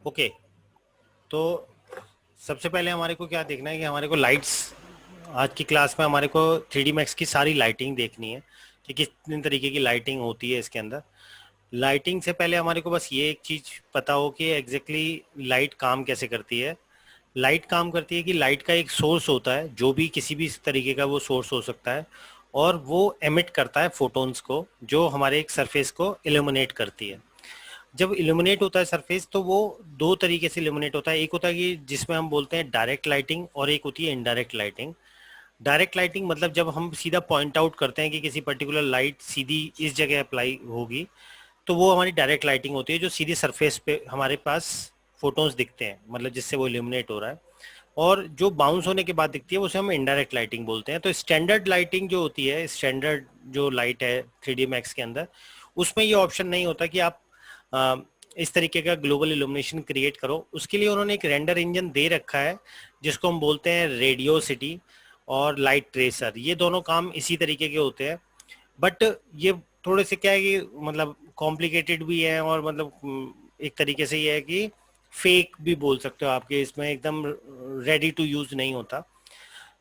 Okay, तो सबसे पहले हमारे को क्या देखना है कि हमारे को लाइट्स, आज की क्लास में हमारे को 3D मैक्स की सारी लाइटिंग देखनी है कि कितने तरीके की लाइटिंग होती है इसके अंदर। लाइटिंग से पहले हमारे को बस ये एक चीज़ पता हो कि एग्जैक्टली लाइट काम कैसे करती है। लाइट काम करती है कि लाइट का एक सोर्स होता है, जो भी किसी भी तरीके का वो सोर्स हो सकता है, और वो एमिट करता है फोटोन्स को, जो हमारे एक सरफेस को इल्यूमिनेट करती है। जब इल्यूमिनेट होता है सरफेस, तो वो दो तरीके से इल्यूमिनेट होता है। एक होता है कि जिसमें हम बोलते हैं डायरेक्ट लाइटिंग, और एक होती है इनडायरेक्ट लाइटिंग। डायरेक्ट लाइटिंग मतलब जब हम सीधा पॉइंट आउट करते हैं कि किसी पर्टिकुलर लाइट सीधी इस जगह अप्लाई होगी, तो वो हमारी डायरेक्ट लाइटिंग होती है, जो सीधी सरफेस पे हमारे पास फोटोन्स दिखते हैं, मतलब जिससे वो इल्यूमिनेट हो रहा है। और जो बाउंस होने के बाद दिखती है उसे हम इनडायरेक्ट लाइटिंग बोलते हैं। तो स्टैंडर्ड लाइटिंग जो होती है, स्टैंडर्ड जो लाइट है 3D मैक्स के अंदर, उसमें ये ऑप्शन नहीं होता कि आप इस तरीके का ग्लोबल इल्यूमिनेशन क्रिएट करो। उसके लिए उन्होंने एक रेंडर इंजन दे रखा है, जिसको हम बोलते हैं रेडियोसिटी और लाइट ट्रेसर। ये दोनों काम इसी तरीके के होते हैं, बट ये थोड़े से क्या है कि मतलब कॉम्प्लिकेटेड भी है, और मतलब एक तरीके से ये है कि फेक भी बोल सकते हो आपके, इसमें एकदम रेडी टू यूज नहीं होता।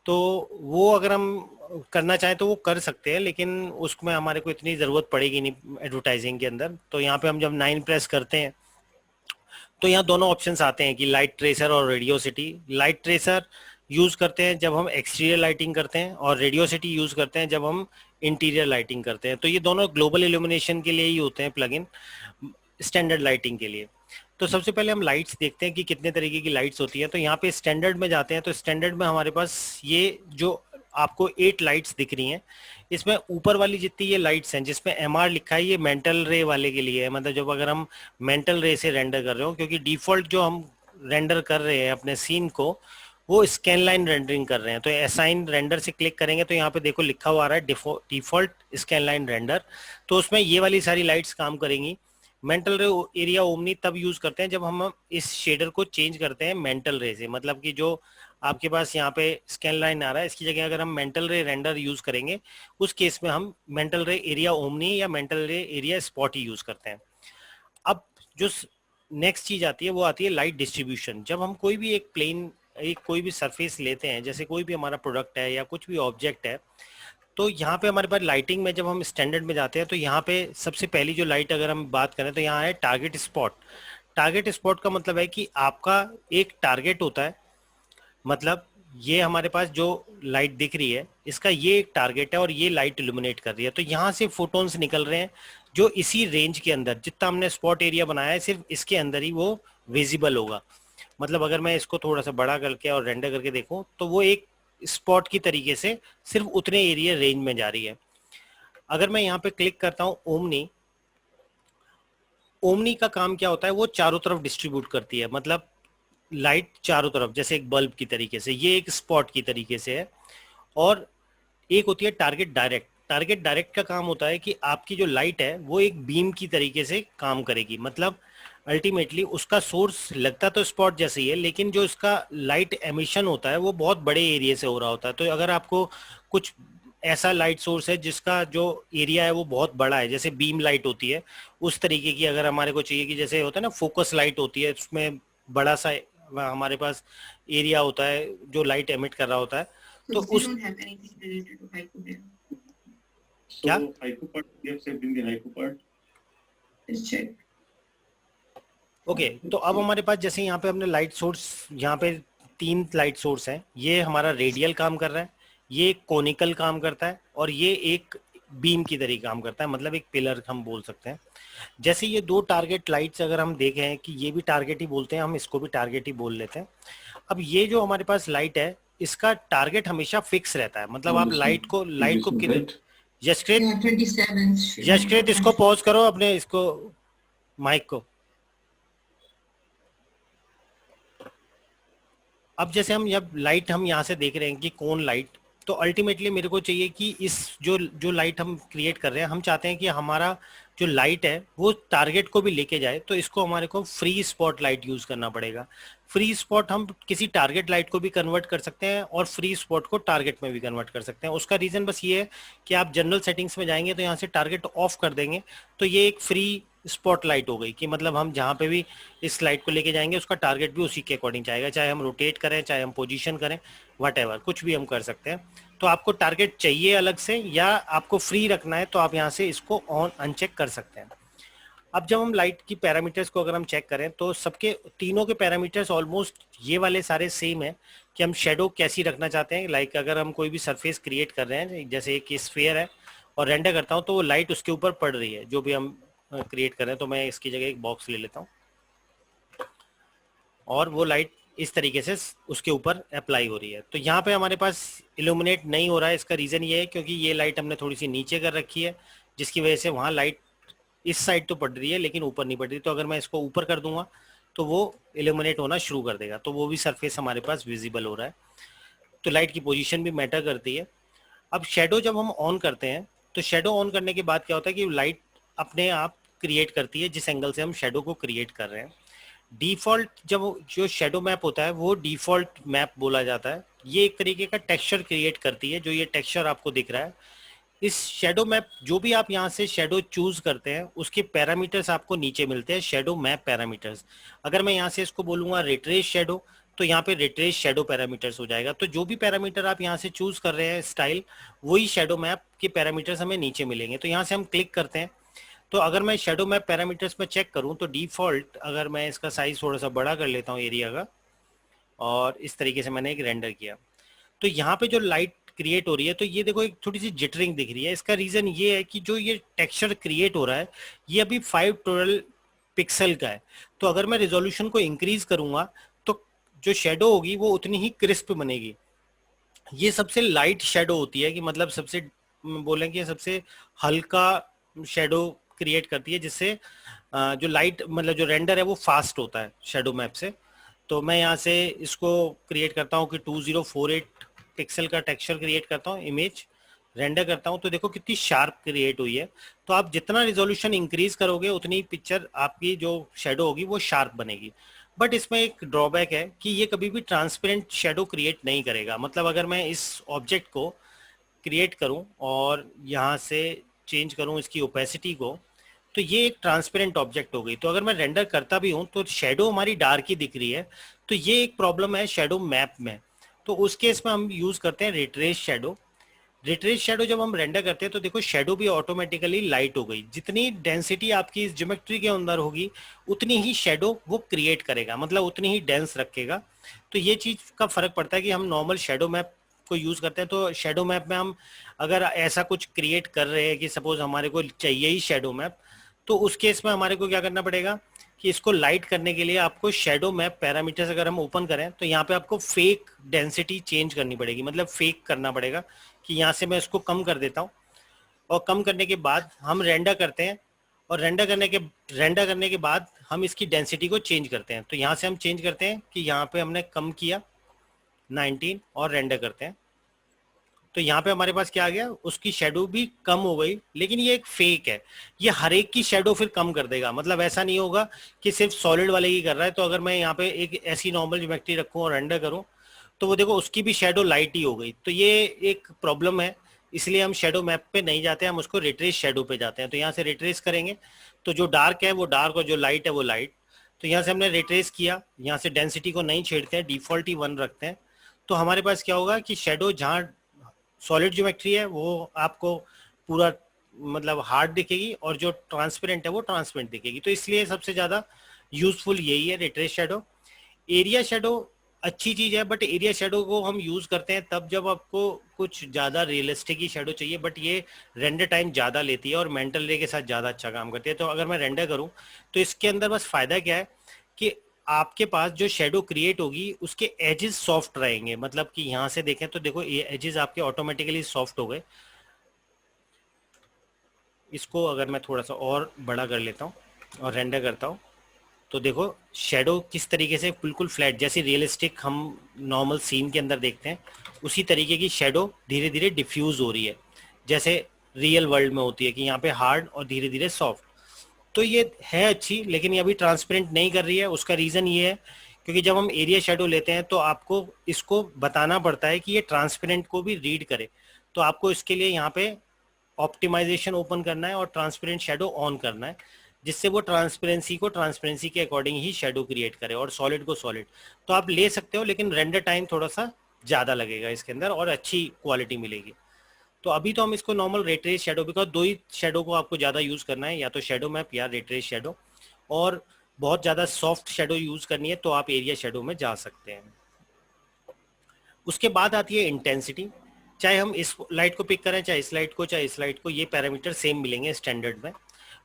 तो वो अगर हम करना चाहें तो वो कर सकते हैं, लेकिन उसमें हमारे को इतनी ज़रूरत पड़ेगी नहीं एडवर्टाइजिंग के अंदर। तो यहाँ पे हम जब 9 प्रेस करते हैं, तो यहाँ दोनों ऑप्शंस आते हैं कि लाइट ट्रेसर और रेडियोसिटी। लाइट ट्रेसर यूज़ करते हैं जब हम एक्सटीरियर लाइटिंग करते हैं, और रेडियोसिटी यूज़ करते हैं जब हम इंटीरियर लाइटिंग करते हैं। तो ये दोनों ग्लोबल इल्यूमिनेशन के लिए ही होते हैं प्लगइन, स्टैंडर्ड लाइटिंग के लिए। तो सबसे पहले हम लाइट्स देखते हैं कि कितने तरीके की लाइट्स होती हैं। तो यहाँ पे स्टैंडर्ड में जाते हैं, तो स्टैंडर्ड में हमारे पास ये जो आपको 8 लाइट्स दिख रही हैं, इसमें ऊपर वाली जितनी ये लाइट्स हैं जिसमें MR लिखा है, ये मेंटल रे वाले के लिए है। मतलब जब अगर हम मेंटल रे से रेंडर कर रहे हो, क्योंकि डिफॉल्ट जो हम रेंडर कर रहे हैं अपने सीन को, वो स्कैन लाइन रेंडरिंग कर रहे हैं। तो असाइन रेंडर से क्लिक करेंगे तो यहाँ पे देखो लिखा हुआ आ रहा है डिफॉल्ट स्कैन लाइन रेंडर। तो उसमें ये वाली सारी लाइट्स काम करेंगी। मेंटल रे एरिया ओमनी तब यूज करते हैं जब हम इस शेडर को चेंज करते हैं मेंटल रे से। मतलब कि जो आपके पास यहाँ पे स्कैन लाइन आ रहा है, इसकी जगह अगर हम मेंटल रे रेंडर यूज करेंगे, उस केस में हम मेंटल रे एरिया ओमनी या मेंटल रे एरिया स्पॉट ही यूज करते हैं। अब जो नेक्स्ट चीज आती है वो आती है लाइट डिस्ट्रीब्यूशन। जब हम कोई भी एक प्लेन, एक कोई भी सरफेस लेते हैं, जैसे कोई भी हमारा प्रोडक्ट है या कुछ भी ऑब्जेक्ट है, तो यहाँ पे हमारे पास लाइटिंग में जब हम स्टैंडर्ड में जाते हैं, तो यहाँ पे सबसे पहली जो लाइट अगर हम बात करें तो यहाँ है टारगेट स्पॉट। टारगेट स्पॉट का मतलब है कि आपका एक टारगेट होता है। मतलब ये हमारे पास जो लाइट दिख रही है, इसका ये एक टारगेट है और ये लाइट इल्यूमिनेट कर रही है। तो यहाँ से फोटोन्स निकल रहे हैं जो इसी रेंज के अंदर, जितना हमने स्पॉट एरिया बनाया है, सिर्फ इसके अंदर ही वो विजिबल होगा। मतलब अगर मैं इसको थोड़ा सा बड़ा करके और रेंडर करके देखूं, तो वो एक स्पॉट की तरीके से सिर्फ उतने एरिया रेंज में जा रही है। अगर मैं यहाँ पे क्लिक करता हूँ ओमनी, ओमनी का काम क्या होता है, वो चारों तरफ डिस्ट्रीब्यूट करती है। मतलब लाइट चारों तरफ, जैसे एक बल्ब की तरीके से, ये एक स्पॉट की तरीके से है। और एक होती है टारगेट डायरेक्ट। टारगेट डायरेक्ट का काम होता है कि आपकी जो लाइट है वो एक बीम की तरीके से काम करेगी। मतलब अल्टीमेटली उसका सोर्स लगता तो स्पॉट जैसे ही है, लेकिन जो इसका लाइट एमिशन होता है वो बहुत बड़े एरिया से हो रहा होता है। तो अगर आपको कुछ ऐसा लाइट सोर्स है जिसका जो एरिया है वो बहुत बड़ा है, जैसे बीम लाइट होती है, उस तरीके की अगर हमारे को चाहिए, कि जैसे होता है ना फोकस लाइट होती है, उसमें बड़ा सा हमारे पास एरिया होता है जो लाइट एमिट कर रहा होता है, तो So we उस don't have anything related to haiku here. क्या So haiku part, we have saved in the haiku part. Let's check. Okay, तो अब हमारे पास जैसे यहाँ पे हमने लाइट सोर्स, यहाँ पे 3 लाइट सोर्स हैं। ये हमारा रेडियल काम कर रहा है, ये कोनिकल काम करता है, और ये एक बीम की तरह काम करता है, मतलब एक पिलर हम बोल सकते हैं। जैसे ये दो टारगेट लाइट्स अगर हम देखें कि ये भी टारगेट ही बोलते हैं, हम इसको भी टारगेट ही बोल लेते हैं। अब ये जो हमारे पास लाइट है, इसका टारगेट हमेशा फिक्स रहता है। मतलब आप लाइट को यशकृत, Yeah, 27 यशकृत इसको पॉज करो, अपने इसको माइक को। अब जैसे हम जब लाइट हम यहाँ से देख रहे हैं कि कौन लाइट, तो अल्टीमेटली मेरे को चाहिए कि इस जो जो लाइट हम क्रिएट कर रहे हैं, हम चाहते हैं कि हमारा जो लाइट है वो टारगेट को भी लेके जाए। तो इसको हमारे को फ्री स्पॉट लाइट यूज करना पड़ेगा। फ्री स्पॉट हम किसी टारगेट लाइट को भी कन्वर्ट कर सकते हैं, और फ्री स्पॉट को टारगेट में भी कन्वर्ट कर सकते हैं। उसका रीजन बस ये है कि आप जनरल सेटिंग्स में जाएंगे तो यहाँ से टारगेट ऑफ कर देंगे, तो ये एक फ्री स्पॉटलाइट हो गई, कि मतलब हम जहाँ पे भी इस लाइट को लेके जाएंगे उसका टारगेट भी उसी के अकॉर्डिंग जाएगा, चाहे हम रोटेट करें, चाहे हम पोजीशन करें, वट कुछ भी हम कर सकते हैं। तो आपको टारगेट चाहिए अलग से या आपको फ्री रखना है तो आप यहाँ से इसको ऑन अनचेक कर सकते हैं। अब जब हम लाइट की पैरामीटर्स को अगर हम चेक करें तो सबके तीनों के पैरामीटर्स ऑलमोस्ट ये वाले सारे सेम है कि हम शेडो कैसी रखना चाहते हैं। लाइक अगर हम कोई भी सरफेस क्रिएट कर रहे हैं, जैसे एक स्फीयर है और रेंडर करता हूं तो वो लाइट उसके ऊपर पड़ रही है जो भी हम क्रिएट कर रहे हैं। तो मैं इसकी जगह एक बॉक्स ले लेता हूं और वो लाइट इस तरीके से उसके ऊपर अप्लाई हो रही है। तो यहाँ पे हमारे पास इल्यूमिनेट नहीं हो रहा है। इसका रीज़न ये है क्योंकि ये लाइट हमने थोड़ी सी नीचे कर रखी है, जिसकी वजह से वहाँ लाइट इस साइड तो पड़ रही है लेकिन ऊपर नहीं पड़ रही। तो अगर मैं इसको ऊपर कर दूंगा तो वो इल्यूमिनेट होना शुरू कर देगा, तो वो भी सरफेस हमारे पास विजिबल हो रहा है। तो लाइट की पोजीशन भी मैटर करती है। अब शेडो जब हम ऑन करते हैं तो शेडो ऑन करने के बाद क्या होता है कि लाइट अपने आप क्रिएट करती है जिस एंगल से हम शेडो को क्रिएट कर रहे हैं। डिफॉल्ट जब जो शेडो मैप होता है वो डिफॉल्ट मैप बोला जाता है। ये एक तरीके का टेक्सचर क्रिएट करती है। जो ये टेक्सचर आपको दिख रहा है, इस शेडो मैप जो भी आप यहाँ से शेडो चूज करते हैं उसके पैरामीटर्स आपको नीचे मिलते हैं, शेडो मैप पैरामीटर्स। अगर मैं यहाँ से इसको बोलूँगा रिट्रेस शेडो तो यहाँ पे रिट्रेस शेडो पैरामीटर्स हो जाएगा। तो जो भी पैरामीटर आप यहाँ से चूज कर रहे हैं स्टाइल, वही शेडो मैप के पैरामीटर्स हमें नीचे मिलेंगे। तो यहाँ से हम क्लिक करते हैं। तो अगर मैं शेडो मैप पैरामीटर्स में चेक करूँ तो डिफॉल्ट अगर मैं इसका साइज थोड़ा सा बड़ा कर लेता हूँ एरिया का, और इस तरीके से मैंने एक रेंडर किया, तो यहाँ पे जो लाइट क्रिएट हो रही है तो ये देखो एक थोड़ी सी जिटरिंग दिख रही है। इसका रीजन ये है कि जो ये टेक्सचर क्रिएट हो रहा है ये अभी 512 पिक्सल का है। तो अगर मैं रिजोल्यूशन को इंक्रीज करूंगा तो जो शेडो होगी वो उतनी ही क्रिस्प बनेगी। ये सबसे लाइट शेडो होती है, कि मतलब सबसे बोलें कि सबसे हल्का शेडो क्रिएट करती है, जिससे जो लाइट मतलब जो रेंडर है वो फास्ट होता है शेडो मैप से। तो मैं यहाँ से इसको क्रिएट करता हूँ कि 2048 पिक्सल का टेक्सचर क्रिएट करता हूँ, इमेज रेंडर करता हूँ, तो देखो कितनी शार्प क्रिएट हुई है। तो आप जितना रिजोल्यूशन इंक्रीज करोगे उतनी पिक्चर आपकी जो शेडो होगी वो शार्प बनेगी। बट इसमें एक ड्रॉबैक है कि ये कभी भी ट्रांसपेरेंट शेडो क्रिएट नहीं करेगा। मतलब अगर मैं इस ऑब्जेक्ट को क्रिएट करूं और यहाँ से चेंज करूं इसकी ओपेसिटी को, तो ये एक ट्रांसपेरेंट ऑब्जेक्ट हो गई। तो अगर मैं रेंडर करता भी हूं तो शेडो हमारी डार्क ही दिख रही है। तो ये एक प्रॉब्लम है शेडो मैप में। तो उस केस में हम यूज करते हैं रिट्रेस शेडो। रिट्रेस शेडो जब हम रेंडर करते हैं तो देखो शेडो भी ऑटोमेटिकली लाइट हो गई। जितनी डेंसिटी आपकी इस ज्योमेट्री के अंदर होगी उतनी ही शेडो वो क्रिएट करेगा, मतलब उतनी ही डेंस रखेगा। तो ये चीज का फर्क पड़ता है कि हम नॉर्मल शेडो मैप को यूज करते हैं। तो शेडो मैप में हम अगर ऐसा कुछ क्रिएट कर रहे हैं कि सपोज हमारे को चाहिए ही शेडो मैप, तो उस केस में हमारे को क्या करना पड़ेगा कि इसको लाइट करने के लिए आपको शेडो मैप पैरामीटर्स अगर हम ओपन करें तो यहाँ पे आपको फेक डेंसिटी चेंज करनी पड़ेगी, मतलब फेक करना पड़ेगा। कि यहाँ से मैं इसको कम कर देता हूँ और कम करने के बाद हम रेंडर करते हैं, और रेंडर करने के बाद हम इसकी डेंसिटी को चेंज करते हैं। तो यहाँ से हम चेंज करते हैं कि यहाँ पे हमने कम किया 19 और रेंडर करते हैं। तो यहाँ पे हमारे पास क्या आ गया, उसकी शेडो भी कम हो गई। लेकिन ये एक फेक है, ये हर एक की शेडो फिर कम कर देगा। मतलब ऐसा नहीं होगा कि सिर्फ सॉलिड वाले ही कर रहा है। तो अगर मैं यहाँ पे एक ऐसी नॉर्मल ज्योमेट्री रखूँ और रेंडर करूँ तो वो देखो उसकी भी शेडो लाइट ही हो गई। तो ये एक प्रॉब्लम है, इसलिए हम शेडो मैप पे नहीं जाते, हम उसको रिट्रेस शेडो पे जाते हैं। तो यहाँ से रिट्रेस करेंगे तो जो डार्क है वो डार्क और जो लाइट है वो लाइट। तो यहाँ से हमने रिट्रेस किया, यहाँ से डेंसिटी को नहीं छेड़ते हैं, डिफॉल्ट ही 1 रखते हैं। तो हमारे पास क्या होगा कि शेडो जहाँ सॉलिड ज्योमेट्री है वो आपको पूरा मतलब हार्ड दिखेगी, और जो ट्रांसपेरेंट है वो ट्रांसपेरेंट दिखेगी। तो इसलिए सबसे ज़्यादा यूजफुल यही है रिट्रेस शेडो। एरिया शेडो अच्छी चीज़ है, बट एरिया शेडो को हम यूज़ करते हैं तब जब आपको कुछ ज़्यादा रियलिस्टिक ही शेडो चाहिए, बट ये रेंडर टाइम ज़्यादा लेती है और मेंटल रे के साथ ज़्यादा अच्छा काम करती है। तो अगर मैं रेंडर करूँ तो इसके अंदर बस फ़ायदा क्या है कि आपके पास जो शेडो क्रिएट होगी उसके एजेस सॉफ्ट रहेंगे। मतलब कि यहाँ से देखें तो देखो ये एजेस आपके ऑटोमेटिकली सॉफ्ट हो गए। इसको अगर मैं थोड़ा सा और बड़ा कर लेता हूँ और रेंडर करता हूँ तो देखो शेडो किस तरीके से बिल्कुल फ्लैट, जैसी रियलिस्टिक हम नॉर्मल सीन के अंदर देखते हैं उसी तरीके की शेडो धीरे धीरे डिफ्यूज हो रही है, जैसे रियल वर्ल्ड में होती है कि यहाँ पे हार्ड और धीरे धीरे सॉफ्ट। तो ये है अच्छी, लेकिन ये अभी ट्रांसपेरेंट नहीं कर रही है। उसका रीज़न ये है क्योंकि जब हम एरिया शेडो लेते हैं तो आपको इसको बताना पड़ता है कि ये ट्रांसपेरेंट को भी रीड करे। तो आपको इसके लिए यहाँ पे ऑप्टिमाइजेशन ओपन करना है और ट्रांसपेरेंट शेडो ऑन करना है। जिससे वो ट्रांसपेरेंसी के अकॉर्डिंग ही शेडो क्रिएट करे और सॉलिड को सॉलिड। तो आप ले सकते हो, लेकिन रेंडर टाइम थोड़ा सा ज़्यादा लगेगा इसके अंदर और अच्छी क्वालिटी मिलेगी। तो अभी तो हम इसको नॉर्मल रेट्रेस शेडो, बिकॉज दो ही शेडो को आपको ज़्यादा यूज़ करना है, या तो शेडो मैप या रेट्रेस शेडो। और बहुत ज़्यादा सॉफ्ट शेडो यूज़ करनी है तो आप एरिया शेडो में जा सकते हैं। उसके बाद आती है इंटेंसिटी। चाहे हम इस लाइट को पिक करें, चाहे इस लाइट को, चाहे इस लाइट को, ये पैरामीटर सेम मिलेंगे स्टैंडर्ड में।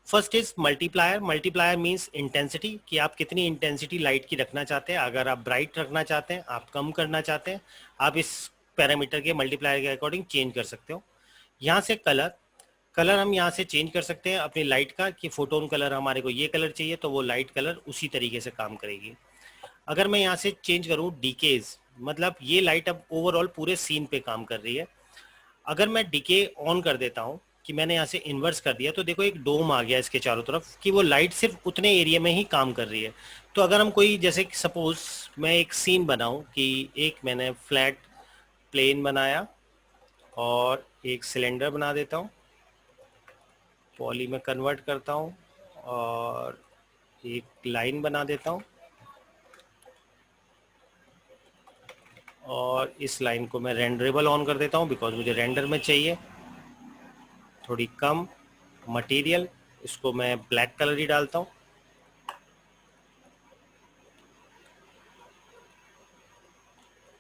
First is multiplier. Multiplier means intensity, कि आप कितनी इंटेंसिटी लाइट की रखना चाहते हैं। अगर आप ब्राइट रखना चाहते हैं, आप कम करना चाहते हैं, आप इस पैरामीटर के मल्टीप्लायर के अकॉर्डिंग चेंज कर सकते हो। यहाँ से कलर, कलर हम यहाँ से चेंज कर सकते हैं अपनी लाइट का, कि फोटोन कलर हमारे को ये कलर चाहिए तो वो लाइट कलर उसी तरीके से काम करेगी। अगर मैं यहाँ से चेंज करूँ डीकेज, मतलब ये लाइट अब ओवरऑल पूरे सीन पे काम कर रही है। अगर मैं डीके ऑन कर देता हूँ, कि मैंने यहाँ से इन्वर्स कर दिया, तो देखो एक डोम आ गया इसके चारों तरफ, कि वो लाइट सिर्फ उतने एरिया में ही काम कर रही है। तो अगर हम कोई, जैसे सपोज मैं एक सीन बनाऊँ, कि एक मैंने फ्लैट प्लेन बनाया और एक सिलेंडर बना देता हूँ, पॉली में कन्वर्ट करता हूँ और एक लाइन बना देता हूँ, और इस लाइन को मैं रेंडरेबल ऑन कर देता हूँ बिकॉज मुझे रेंडर में चाहिए। थोड़ी कम मटेरियल, इसको मैं ब्लैक कलर ही डालता हूँ।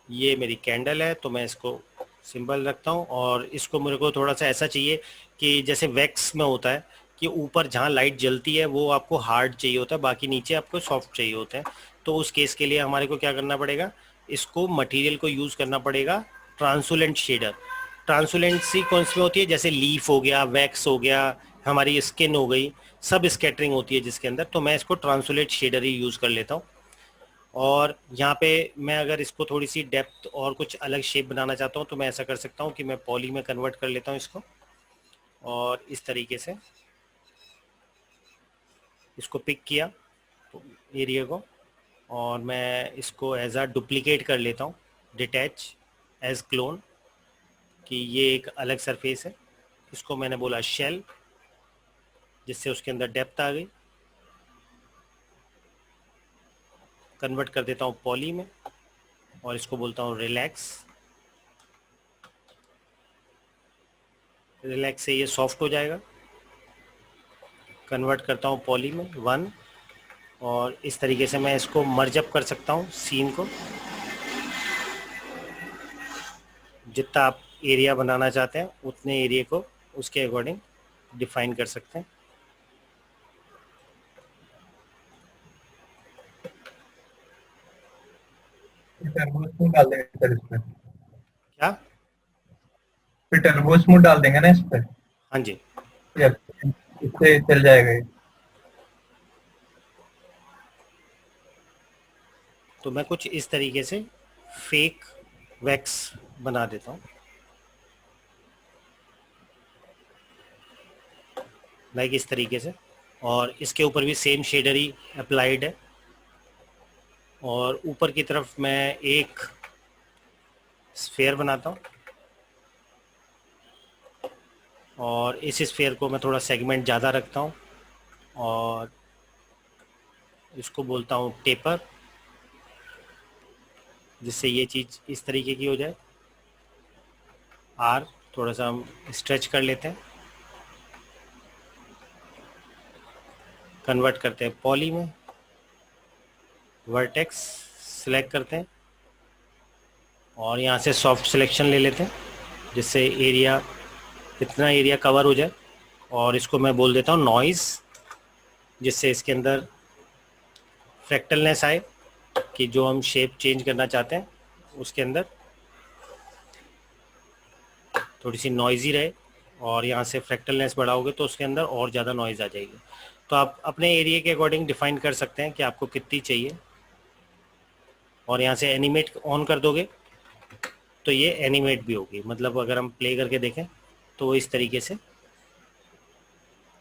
ये मेरी कैंडल है तो मैं इसको सिंबल रखता हूँ, और इसको मेरे को थोड़ा सा ऐसा चाहिए कि जैसे वैक्स में होता है कि ऊपर जहाँ लाइट जलती है वो आपको हार्ड चाहिए होता है, बाकी नीचे आपको सॉफ्ट चाहिए होता है। तो उस केस के लिए हमारे को क्या करना पड़ेगा, इसको मटेरियल को यूज़ करना पड़ेगा ट्रांसुलेंट शेडर। ट्रांसुलेंसी कौन सी में होती है, जैसे लीफ हो गया, वैक्स हो गया, हमारी स्किन हो गई, सब स्कैटरिंग होती है जिसके अंदर। तो मैं इसको ट्रांसुलेंट शेडर ही यूज़ कर लेता हूँ। और यहाँ पे मैं अगर इसको थोड़ी सी डेप्थ और कुछ अलग शेप बनाना चाहता हूँ तो मैं ऐसा कर सकता हूँ कि मैं पॉली में कन्वर्ट कर लेता हूँ इसको, और इस तरीके से इसको पिक किया एरिया को, और मैं इसको एज अ डुप्लीकेट कर लेता हूँ, डिटैच एज क्लोन, कि ये एक अलग सरफेस है। इसको मैंने बोला शेल, जिससे उसके अंदर डेप्थ आ गई। कन्वर्ट कर देता हूँ पॉली में, और इसको बोलता हूँ रिलैक्स। रिलैक्स से ये सॉफ्ट हो जाएगा। कन्वर्ट करता हूँ पॉली में 1, और इस तरीके से मैं इसको मर्ज अप कर सकता हूँ सीन को। जितना आप एरिया बनाना चाहते हैं उतने एरिया को उसके अकॉर्डिंग डिफाइन कर सकते हैं। टर्बो स्मूथ डाल देंगे सर इस पे। क्या? फिर टर्बो स्मूथ डाल देंगे ना इस पे, हाँ जी। या इससे चल जाएगा ये? तो मैं कुछ इस तरीके से फेक वैक्स बना देता हूँ, लाइक इस तरीके से, और इसके ऊपर भी सेम शेडर ही अप्लाइड है। और ऊपर की तरफ मैं एक स्फेयर बनाता हूँ, और इस स्फेयर को मैं थोड़ा सेगमेंट ज़्यादा रखता हूँ, और इसको बोलता हूँ टेपर, जिससे ये चीज़ इस तरीके की हो जाए। आर थोड़ा सा हम स्ट्रेच कर लेते हैं, कन्वर्ट करते हैं पॉली में, वर्टेक्स सिलेक्ट करते हैं, और यहाँ से सॉफ्ट सिलेक्शन ले लेते हैं, जिससे एरिया, इतना एरिया कवर हो जाए। और इसको मैं बोल देता हूँ नॉइज़, जिससे इसके अंदर फ्रैक्टलनेस आए, कि जो हम शेप चेंज करना चाहते हैं उसके अंदर थोड़ी सी नॉइज़ी रहे। और यहाँ से फ्रैक्टलनेस बढ़ाओगे तो उसके अंदर और ज़्यादा नॉइज़ आ जाएगी। तो आप अपने एरिया के अकॉर्डिंग डिफाइन कर सकते हैं कि आपको कितनी चाहिए। और यहाँ से एनिमेट ऑन कर दोगे तो ये एनिमेट भी होगी, मतलब अगर हम प्ले करके देखें तो वो इस तरीके से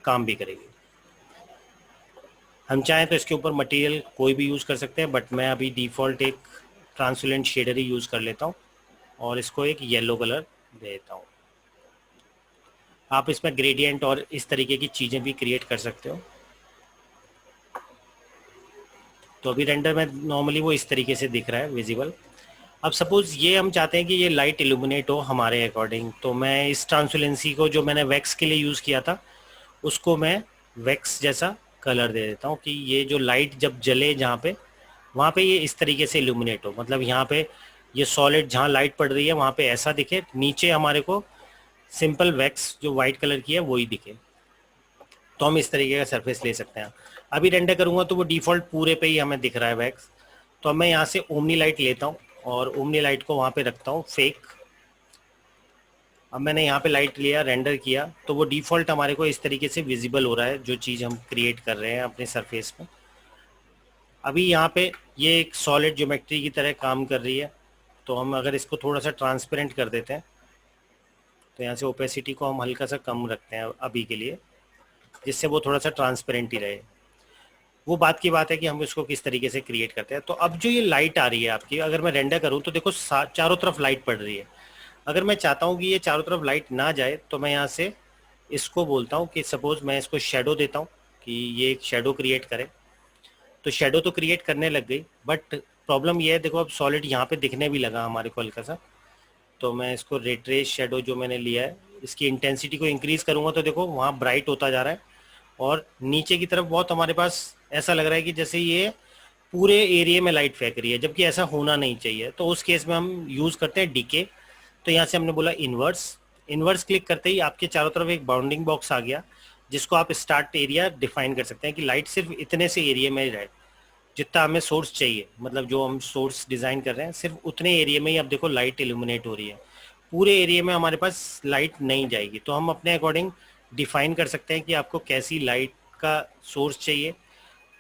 काम भी करेगी। हम चाहें तो इसके ऊपर मटेरियल कोई भी यूज़ कर सकते हैं, बट मैं अभी डिफ़ॉल्ट एक ट्रांसपेरेंट शेडर ही यूज़ कर लेता हूँ, और इसको एक येलो कलर दे देता हूँ। आप इसमें ग्रेडियंट और इस तरीके की चीज़ें भी क्रिएट कर सकते हो। तो अभी रेंडर में नॉर्मली वो इस तरीके से दिख रहा है विजिबल। अब सपोज ये हम चाहते हैं कि ये लाइट इल्यूमिनेट हो हमारे अकॉर्डिंग, तो मैं इस ट्रांसपेरेंसी को जो मैंने वैक्स के लिए यूज़ किया था उसको मैं वैक्स जैसा कलर दे देता हूँ कि ये जो लाइट जब जले जहाँ पे, वहाँ पे ये इस तरीके से इल्यूमिनेट हो, मतलब यहाँ पे ये सॉलिड जहाँ लाइट पड़ रही है वहाँ पे ऐसा दिखे, नीचे हमारे को सिंपल वैक्स जो वाइट कलर की है वही दिखे। तो हम इस तरीके का सरफेस ले सकते हैं। अभी रेंडर करूँगा तो वो डिफ़ॉल्ट पूरे पे ही हमें दिख रहा है वैक्स। तो अब मैं यहाँ से ओमनी लाइट लेता हूँ और ओमनी लाइट को वहाँ पे रखता हूँ फेक। अब मैंने यहाँ पे लाइट लिया, रेंडर किया, तो वो डिफ़ॉल्ट हमारे को इस तरीके से विजिबल हो रहा है जो चीज़ हम क्रिएट कर रहे हैं अपने सरफेस में। अभी यहाँ पे ये एक सॉलिड ज्योमेट्री की तरह काम कर रही है, तो हम अगर इसको थोड़ा सा ट्रांसपेरेंट कर देते हैं, तो यहाँ से ओपेसिटी को हम हल्का सा कम रखते हैं अभी के लिए, जिससे वो थोड़ा सा ट्रांसपेरेंट ही रहे। वो बात की बात है कि हम इसको किस तरीके से क्रिएट करते हैं। तो अब जो ये लाइट आ रही है आपकी, अगर मैं रेंडर करूँ तो देखो चारों तरफ लाइट पड़ रही है। अगर मैं चाहता हूँ कि ये चारों तरफ लाइट ना जाए, तो मैं यहाँ से इसको बोलता हूँ कि सपोज मैं इसको शेडो देता हूँ कि ये एक शेडो क्रिएट करे। तो शेडो तो क्रिएट करने लग गई, बट प्रॉब्लम ये है, देखो अब सॉलिड यहाँ पे दिखने भी लगा हमारे को हल्का सा। तो मैं इसको रेट्रेस शेडो जो मैंने लिया है, इसकी इंटेंसिटी को इंक्रीज करूँगा तो देखो वहाँ ब्राइट होता जा रहा है, और नीचे की तरफ बहुत हमारे पास ऐसा लग रहा है कि जैसे ये पूरे एरिया में लाइट फेंक रही है, जबकि ऐसा होना नहीं चाहिए। तो उस केस में हम यूज़ करते हैं डीके। तो यहाँ से हमने बोला इन्वर्स। इन्वर्स क्लिक करते ही आपके चारों तरफ एक बाउंडिंग बॉक्स आ गया, जिसको आप स्टार्ट एरिया डिफाइन कर सकते हैं कि लाइट सिर्फ इतने से एरिया में रहे, जितना हमें सोर्स चाहिए, मतलब जो हम सोर्स डिज़ाइन कर रहे हैं सिर्फ उतने एरिया में ही अब देखो लाइट इल्यूमिनेट हो रही है। पूरे एरिया में हमारे पास लाइट नहीं जाएगी। तो हम अपने अकॉर्डिंग डिफाइन कर सकते हैं कि आपको कैसी लाइट का सोर्स चाहिए,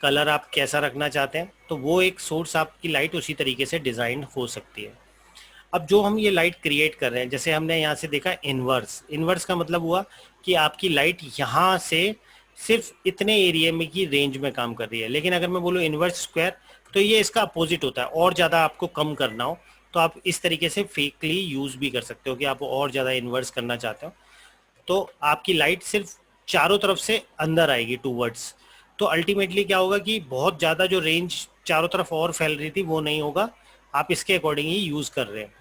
कलर आप कैसा रखना चाहते हैं, तो वो एक सोर्स आपकी लाइट उसी तरीके से डिज़ाइन हो सकती है। अब जो हम ये लाइट क्रिएट कर रहे हैं, जैसे हमने यहाँ से देखा इन्वर्स, इन्वर्स का मतलब हुआ कि आपकी लाइट यहाँ से सिर्फ इतने एरिया में की रेंज में काम कर रही है। लेकिन अगर मैं बोलूँ इन्वर्स स्क्वायर, तो ये इसका अपोजिट होता है। और ज़्यादा आपको कम करना हो तो आप इस तरीके से फेकली यूज़ भी कर सकते हो कि आप और ज़्यादा इन्वर्स करना चाहते हो, तो आपकी लाइट सिर्फ चारों तरफ से अंदर आएगी टूवर्ड्स। तो अल्टीमेटली क्या होगा कि बहुत ज़्यादा जो रेंज चारों तरफ और फैल रही थी वो नहीं होगा, आप इसके अकॉर्डिंग ही यूज़ कर रहे हैं।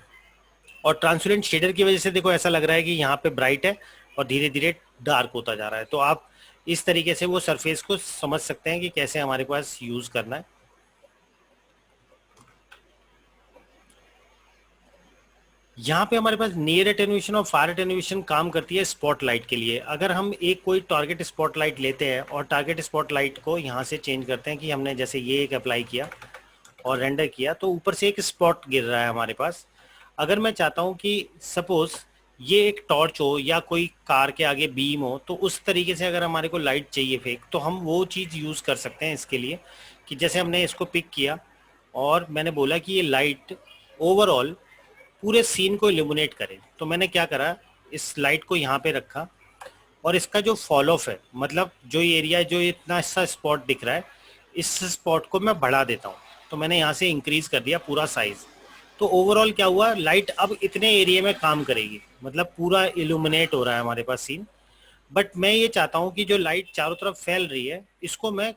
और ट्रांसपेरेंट शेडर की वजह से देखो ऐसा लग रहा है कि यहाँ पे ब्राइट है और धीरे धीरे डार्क होता जा रहा है। तो आप इस तरीके से वो सरफेस को समझ सकते हैं कि कैसे हमारे पास यूज़ करना है। यहाँ पे हमारे पास नियर एटेन्यूएशन और फार एटेन्यूएशन काम करती है स्पॉटलाइट के लिए। अगर हम एक कोई टारगेट स्पॉटलाइट लेते हैं और टारगेट स्पॉटलाइट को यहाँ से चेंज करते हैं कि हमने जैसे ये एक अप्लाई किया और रेंडर किया, तो ऊपर से एक स्पॉट गिर रहा है हमारे पास। अगर मैं चाहता हूँ कि सपोज ये एक टॉर्च हो या कोई कार के आगे बीम हो, तो उस तरीके से अगर हमारे को लाइट चाहिए फेक, तो हम वो चीज़ यूज़ कर सकते हैं इसके लिए कि जैसे हमने इसको पिक किया और मैंने बोला कि ये लाइट ओवरऑल पूरे सीन को इल्यूमिनेट करे। तो मैंने क्या करा, इस लाइट को यहाँ पे रखा और इसका जो फॉल ऑफ है, मतलब जो एरिया जो इतना सा स्पॉट दिख रहा है, इस स्पॉट को मैं बढ़ा देता हूँ। तो मैंने यहाँ से इंक्रीज कर दिया पूरा साइज। तो ओवरऑल क्या हुआ, लाइट अब इतने एरिया में काम करेगी, मतलब पूरा इल्यूमिनेट हो रहा है हमारे पास सीन। बट मैं ये चाहता हूँ कि जो लाइट चारों तरफ फैल रही है इसको मैं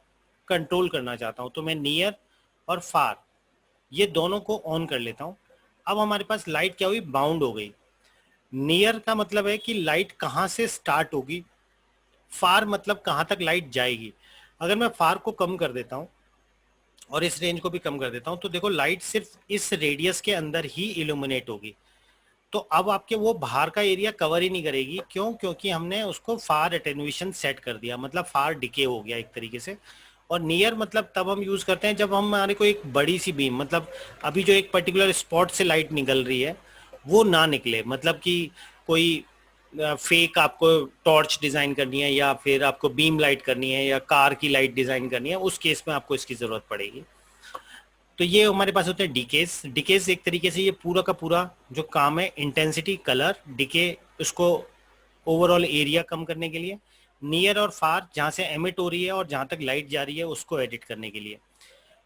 कंट्रोल करना चाहता हूँ। तो मैं नियर और फार ये दोनों को ऑन कर लेता हूँ। अब हमारे पास लाइट क्या हुई, बाउंड हो गई। नियर का मतलब है कि लाइट कहाँ से स्टार्ट होगी, फार मतलब कहाँ तक लाइट जाएगी। अगर मैं फार को कम कर देता हूँ और इस रेंज को भी कम कर देता हूँ, तो देखो लाइट सिर्फ इस रेडियस के अंदर ही इल्यूमिनेट होगी। तो अब आपके वो बाहर का एरिया कवर ही नहीं करेगी। क्यों? क्योंकि हमने उसको फार एटेन्यूएशन सेट कर दिया, मतलब फार डिके हो गया एक तरीके से। और नियर मतलब तब हम यूज़ करते हैं जब हमारे को एक बड़ी सी बीम, मतलब अभी जो एक पर्टिकुलर स्पॉट से लाइट निकल रही है वो ना निकले, मतलब कि कोई फेक आपको टॉर्च डिज़ाइन करनी है या फिर आपको बीम लाइट करनी है या कार की लाइट डिज़ाइन करनी है, उस केस में आपको इसकी ज़रूरत पड़ेगी। तो ये हमारे पास होते हैं डिकेस। डिकेस एक तरीके से ये पूरा का पूरा जो काम है, इंटेंसिटी, कलर, डिके, उसको ओवरऑल एरिया कम करने के लिए। नियर और फार जहाँ से एमिट हो रही है और जहाँ तक लाइट जा रही है उसको एडिट करने के लिए।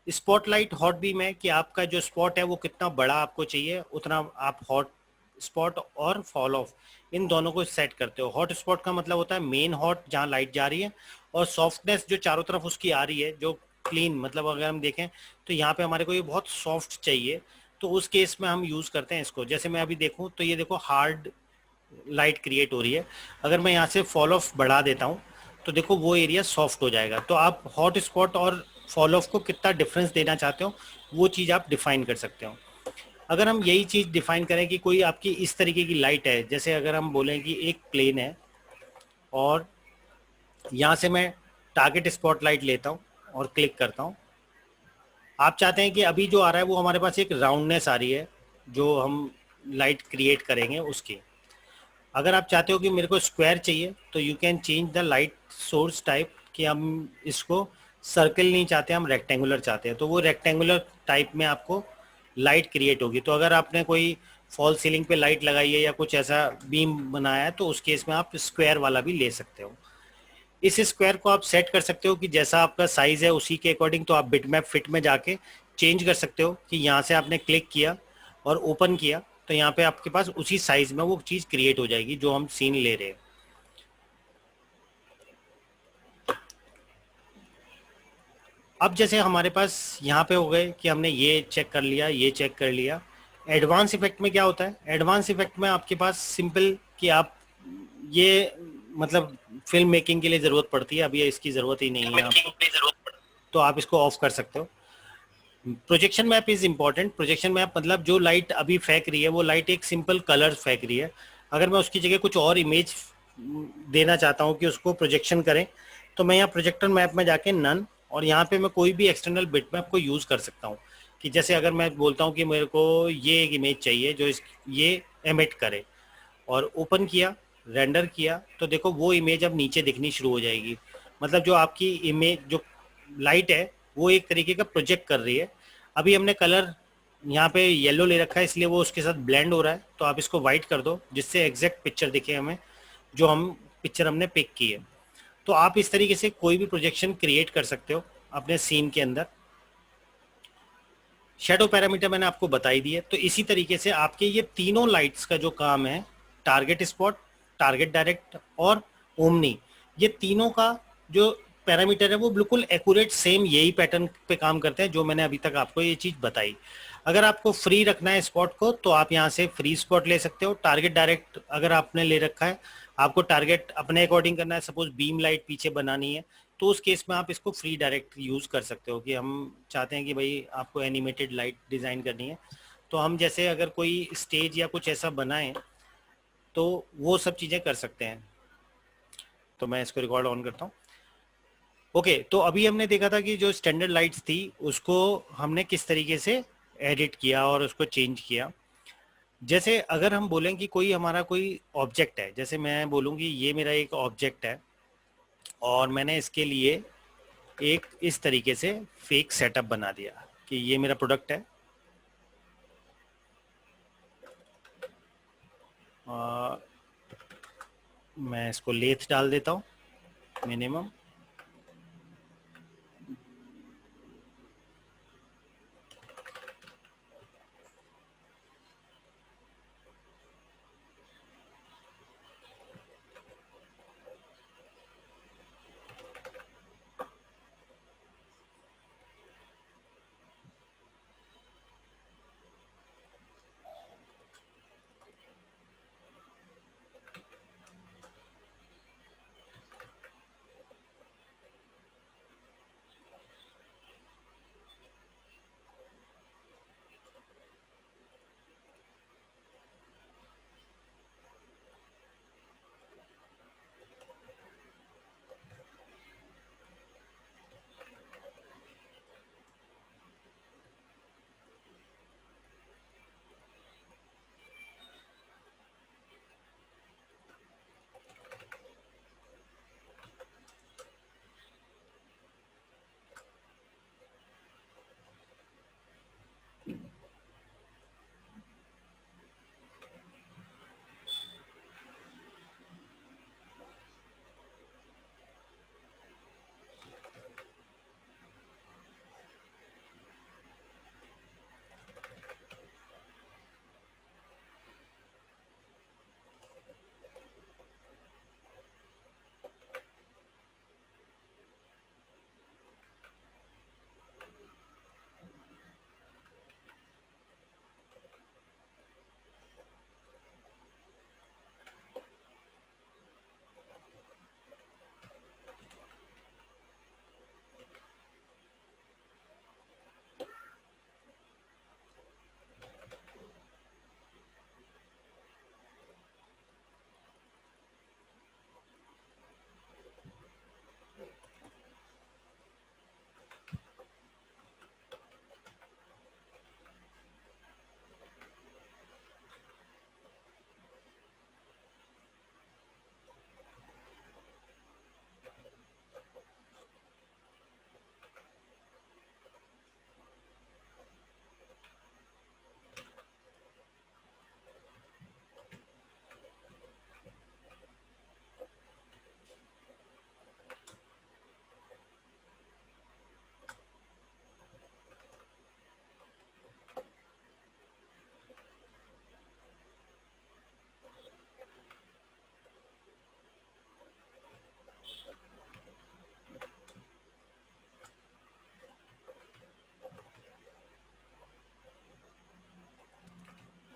स्पॉटलाइट हॉट बीम है कि आपका जो स्पॉट है वो कितना बड़ा आपको चाहिए उतना आप हॉट स्पॉट और फॉल ऑफ इन दोनों को सेट करते हो। हॉट स्पॉट का मतलब होता है मेन हॉट जहाँ लाइट जा रही है, और सॉफ्टनेस जो चारों तरफ उसकी आ रही है, जो क्लीन, मतलब अगर हम देखें तो यहाँ पे हमारे को ये बहुत सॉफ्ट चाहिए, तो उस केस में हम यूज़ करते हैं इसको। जैसे मैं अभी देखूँ तो ये देखो हार्ड लाइट क्रिएट हो रही है, अगर मैं यहाँ से फॉल ऑफ बढ़ा देता हूँ तो देखो वो एरिया सॉफ्ट हो जाएगा। तो आप हॉट स्पॉट और फॉल ऑफ को कितना डिफरेंस देना चाहते हो वो चीज़ आप डिफाइन कर सकते हो। अगर हम यही चीज़ डिफाइन करें कि कोई आपकी इस तरीके की लाइट है, जैसे अगर हम बोलें कि एक प्लेन है और यहाँ से मैं टारगेट स्पॉट लाइट लेता हूँ और क्लिक करता हूँ, आप चाहते हैं कि अभी जो आ रहा है वो हमारे पास एक राउंडनेस आ रही है जो हम लाइट क्रिएट करेंगे उसकी। अगर आप चाहते हो कि मेरे को स्क्वायर चाहिए तो you can change the light source type, कि हम इसको सर्कल नहीं चाहते, हम रेक्टेंगुलर चाहते हैं, तो वो रेक्टेंगुलर टाइप में आपको लाइट क्रिएट होगी। तो अगर आपने कोई फॉल सीलिंग पे लाइट लगाई है या कुछ ऐसा बीम बनाया है तो उस केस में आप स्क्वायर वाला भी ले सकते हो। इस स्क्वायर को आप सेट कर सकते हो कि जैसा आपका साइज है उसी के अकॉर्डिंग, तो आप बिटमैप फिट में जाके चेंज कर सकते हो कि यहाँ से आपने क्लिक किया और ओपन किया तो यहाँ पे आपके पास उसी साइज में वो चीज़ क्रिएट हो जाएगी जो हम सीन ले रहे हैं। अब जैसे हमारे पास यहाँ पे हो गए कि हमने ये चेक कर लिया, ये चेक कर लिया। एडवांस इफेक्ट में क्या होता है? एडवांस इफेक्ट में आपके पास सिंपल कि आप ये मतलब फिल्म मेकिंग के लिए ज़रूरत पड़ती है, अभी इसकी ज़रूरत ही नहीं है आपको, तो आप इसको ऑफ कर सकते हो। Projection map is important. Projection map मतलब जो लाइट अभी फेंक रही है वो लाइट एक सिंपल कलर फेंक रही है, अगर मैं उसकी जगह कुछ और इमेज देना चाहता हूँ कि उसको प्रोजेक्शन करें, तो मैं यहाँ प्रोजेक्टर मैप में जाके नन, और यहाँ पे मैं कोई भी एक्सटर्नल बिट मैप को यूज़ कर सकता हूँ। कि जैसे अगर मैं बोलता हूँ कि मेरे को ये एक इमेज चाहिए जो ये एमिट करे, और ओपन किया, रेंडर किया, तो देखो वो इमेज अब नीचे दिखनी शुरू हो जाएगी। मतलब जो आपकी इमेज जो लाइट है वो एक तरीके का प्रोजेक्ट कर रही है। अभी हमने कलर यहाँ पे येलो ले रखा है इसलिए वो उसके साथ ब्लेंड हो रहा है, तो आप इसको वाइट कर दो जिससे एग्जैक्ट पिक्चर दिखे हमें, जो हम पिक्चर हमने पिक की है। तो आप इस तरीके से कोई भी प्रोजेक्शन क्रिएट कर सकते हो अपने सीन के अंदर। शेडो पैरामीटर मैंने आपको बताई दी है। तो इसी तरीके से आपके ये तीनों लाइट्स का जो काम है, टारगेट स्पॉट, टारगेट डायरेक्ट और ओमनी, ये तीनों का जो पैरामीटर है वो बिल्कुल एक्यूरेट सेम यही पैटर्न पे काम करते हैं जो मैंने अभी तक आपको ये चीज़ बताई। अगर आपको फ्री रखना है स्पॉट को तो आप यहाँ से फ्री स्पॉट ले सकते हो। टारगेट डायरेक्ट अगर आपने ले रखा है, आपको टारगेट अपने अकॉर्डिंग करना है, सपोज बीम लाइट पीछे बनानी है, तो उस केस में आप इसको फ्री डायरेक्ट यूज़ कर सकते हो कि हम चाहते हैं कि भाई आपको एनिमेटेड लाइट डिज़ाइन करनी है, तो हम जैसे अगर कोई स्टेज या कुछ ऐसा बनाएं तो वो सब चीज़ें कर सकते हैं। तो मैं इसको रिकॉर्ड ऑन करता हूँ। ओके, तो अभी हमने देखा था कि जो स्टैंडर्ड लाइट्स थी उसको हमने किस तरीके से एडिट किया और उसको चेंज किया। जैसे अगर हम बोलें कि कोई हमारा कोई ऑब्जेक्ट है, जैसे मैं बोलूँ कि ये मेरा एक ऑब्जेक्ट है और मैंने इसके लिए एक इस तरीके से फेक सेटअप बना दिया कि ये मेरा प्रोडक्ट है। मैं इसको लेथ डाल देता हूँ मिनिमम।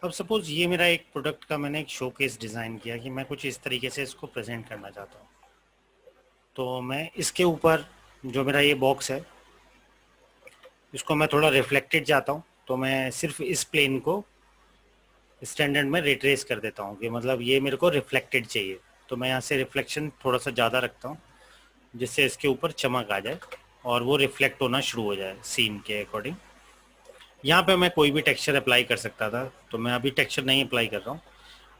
अब सपोज ये मेरा एक प्रोडक्ट का मैंने एक शोकेस डिज़ाइन किया कि मैं कुछ इस तरीके से इसको प्रेजेंट करना चाहता हूँ। तो मैं इसके ऊपर जो मेरा ये बॉक्स है इसको मैं थोड़ा रिफ्लेक्टेड चाहता हूँ, तो मैं सिर्फ इस प्लेन को स्टैंडर्ड में रिट्रेस कर देता हूँ कि मतलब ये मेरे को रिफ्लेक्टेड चाहिए। तो मैं यहाँ से रिफ्लेक्शन थोड़ा सा ज़्यादा रखता हूँ जिससे इसके ऊपर चमक आ जाए और वो रिफ्लेक्ट होना शुरू हो जाए सीन के अकॉर्डिंग। यहाँ पे मैं कोई भी टेक्सचर अप्लाई कर सकता था, तो मैं अभी टेक्सचर नहीं अप्लाई कर रहा हूँ।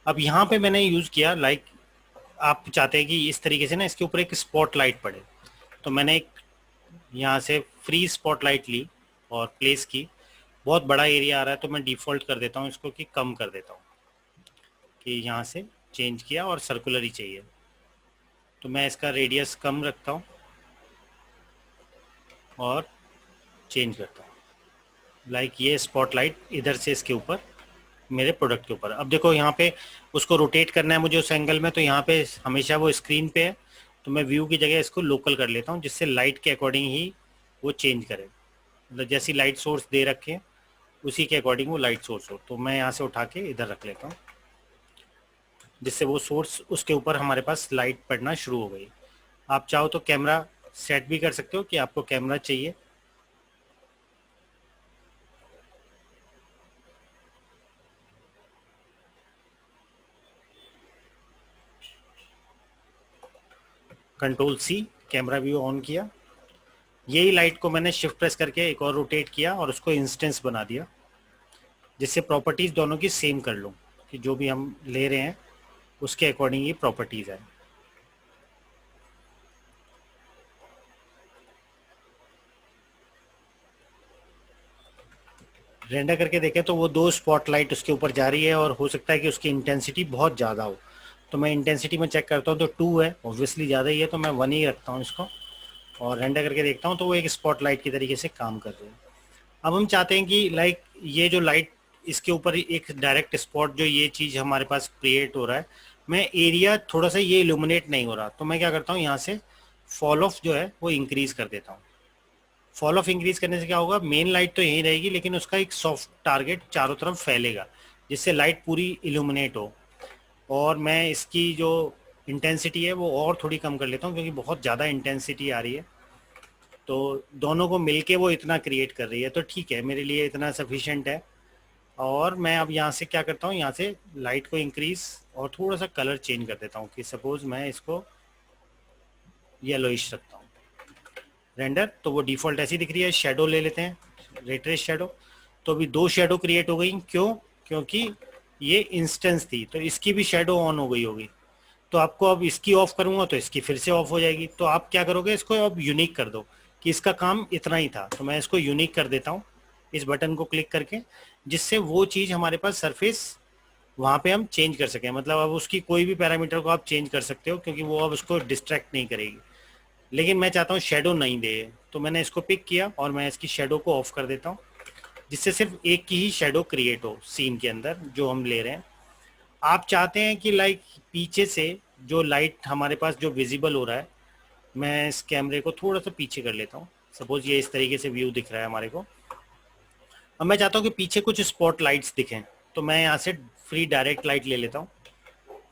अब यहाँ पे मैंने यूज़ किया लाइक आप चाहते हैं कि इस तरीके से ना इसके ऊपर एक स्पॉटलाइट पड़े, तो मैंने एक यहाँ से फ्री स्पॉटलाइट ली और प्लेस की। बहुत बड़ा एरिया आ रहा है तो मैं डिफ़ॉल्ट कर देता हूँ इसको कि कम कर देता हूँ, कि यहाँ से चेंज किया और सर्कुलर ही चाहिए, तो मैं इसका रेडियस कम रखता हूँ और चेंज करता हूँ। लाइक ये स्पॉटलाइट इधर से इसके ऊपर मेरे प्रोडक्ट के ऊपर। अब देखो यहाँ पे उसको रोटेट करना है मुझे उस एंगल में, तो यहाँ पे हमेशा वो स्क्रीन पे है, तो मैं व्यू की जगह इसको लोकल कर लेता हूँ जिससे लाइट के अकॉर्डिंग ही वो चेंज करे। मतलब जैसी लाइट सोर्स दे रखे हैं उसी के अकॉर्डिंग वो लाइट सोर्स हो। तो मैं यहाँ से उठा के इधर रख लेता हूँ जिससे वो सोर्स उसके ऊपर हमारे पास लाइट पड़ना शुरू हो गई। आप चाहो तो कैमरा सेट भी कर सकते हो कि आपको कैमरा चाहिए। Control C, camera view on किया। यही लाइट को मैंने शिफ्ट प्रेस करके एक और रोटेट किया और उसको इंस्टेंस बना दिया जिससे प्रॉपर्टीज़ दोनों की सेम कर लूँ कि जो भी हम ले रहे हैं उसके अकॉर्डिंग ये प्रॉपर्टीज़ है। रेंडर करके देखें तो वो दो स्पॉटलाइट उसके ऊपर जा रही है और हो सकता है कि उसकी इंटेंसिटी बहुत ज़्यादा हो, तो मैं इंटेंसिटी में चेक करता हूँ तो 2 है, ऑब्वियसली ज़्यादा ही है, तो मैं 1 ही रखता हूँ इसको और रेंडर करके देखता हूँ तो वो एक स्पॉटलाइट की तरीके से काम कर रही है। अब हम चाहते हैं कि लाइक ये जो लाइट इसके ऊपर एक डायरेक्ट स्पॉट जो ये चीज़ हमारे पास क्रिएट हो रहा है, मैं एरिया थोड़ा सा ये इल्यूमिनेट नहीं हो रहा, तो मैं क्या करता हूँ यहाँ से फॉल ऑफ जो है वो इंक्रीज़ कर देता हूँ। फॉल ऑफ इंक्रीज करने से क्या होगा, मेन लाइट तो यहीं रहेगी लेकिन उसका एक सॉफ्ट टारगेट चारों तरफ फैलेगा जिससे लाइट पूरी इल्यूमिनेट हो। और मैं इसकी जो इंटेंसिटी है वो और थोड़ी कम कर लेता हूँ क्योंकि बहुत ज़्यादा इंटेंसिटी आ रही है, तो दोनों को मिलके वो इतना क्रिएट कर रही है, तो ठीक है मेरे लिए इतना सफिशिएंट है। और मैं अब यहाँ से क्या करता हूँ, यहाँ से लाइट को इंक्रीज और थोड़ा सा कलर चेंज कर देता हूँ कि सपोज मैं इसको येलोइश रखता हूँ रेंडर, तो वो डिफ़ॉल्ट ऐसी दिख रही है। शेडो ले लेते हैं, रेट्रेस शेडो, तो अभी 2 शेडो क्रिएट हो गई। क्यों? क्योंकि ये इंस्टेंस थी तो इसकी भी शेडो ऑन हो गई होगी, तो आपको अब इसकी ऑफ करूंगा तो इसकी फिर से ऑफ हो जाएगी। तो आप क्या करोगे, इसको अब यूनिक कर दो कि इसका काम इतना ही था, तो मैं इसको यूनिक कर देता हूँ इस बटन को क्लिक करके, जिससे वो चीज़ हमारे पास सरफेस वहाँ पे हम चेंज कर सकें। मतलब अब उसकी कोई भी पैरामीटर को आप चेंज कर सकते हो क्योंकि वो अब उसको डिस्ट्रैक्ट नहीं करेगी। लेकिन मैं चाहता हूँ शेडो नहीं दे, तो मैंने इसको पिक किया और मैं इसकी शेडो को ऑफ कर देता हूँ जिससे सिर्फ एक की ही शेडो क्रिएट हो सीन के अंदर जो हम ले रहे हैं। आप चाहते हैं कि लाइक पीछे से जो लाइट हमारे पास जो विजिबल हो रहा है, मैं इस कैमरे को थोड़ा सा पीछे कर लेता हूँ। सपोज ये इस तरीके से व्यू दिख रहा है हमारे को। अब मैं चाहता हूँ कि पीछे कुछ स्पॉट लाइट्स दिखें, तो मैं यहाँ से फ्री डायरेक्ट लाइट ले लेता हूँ।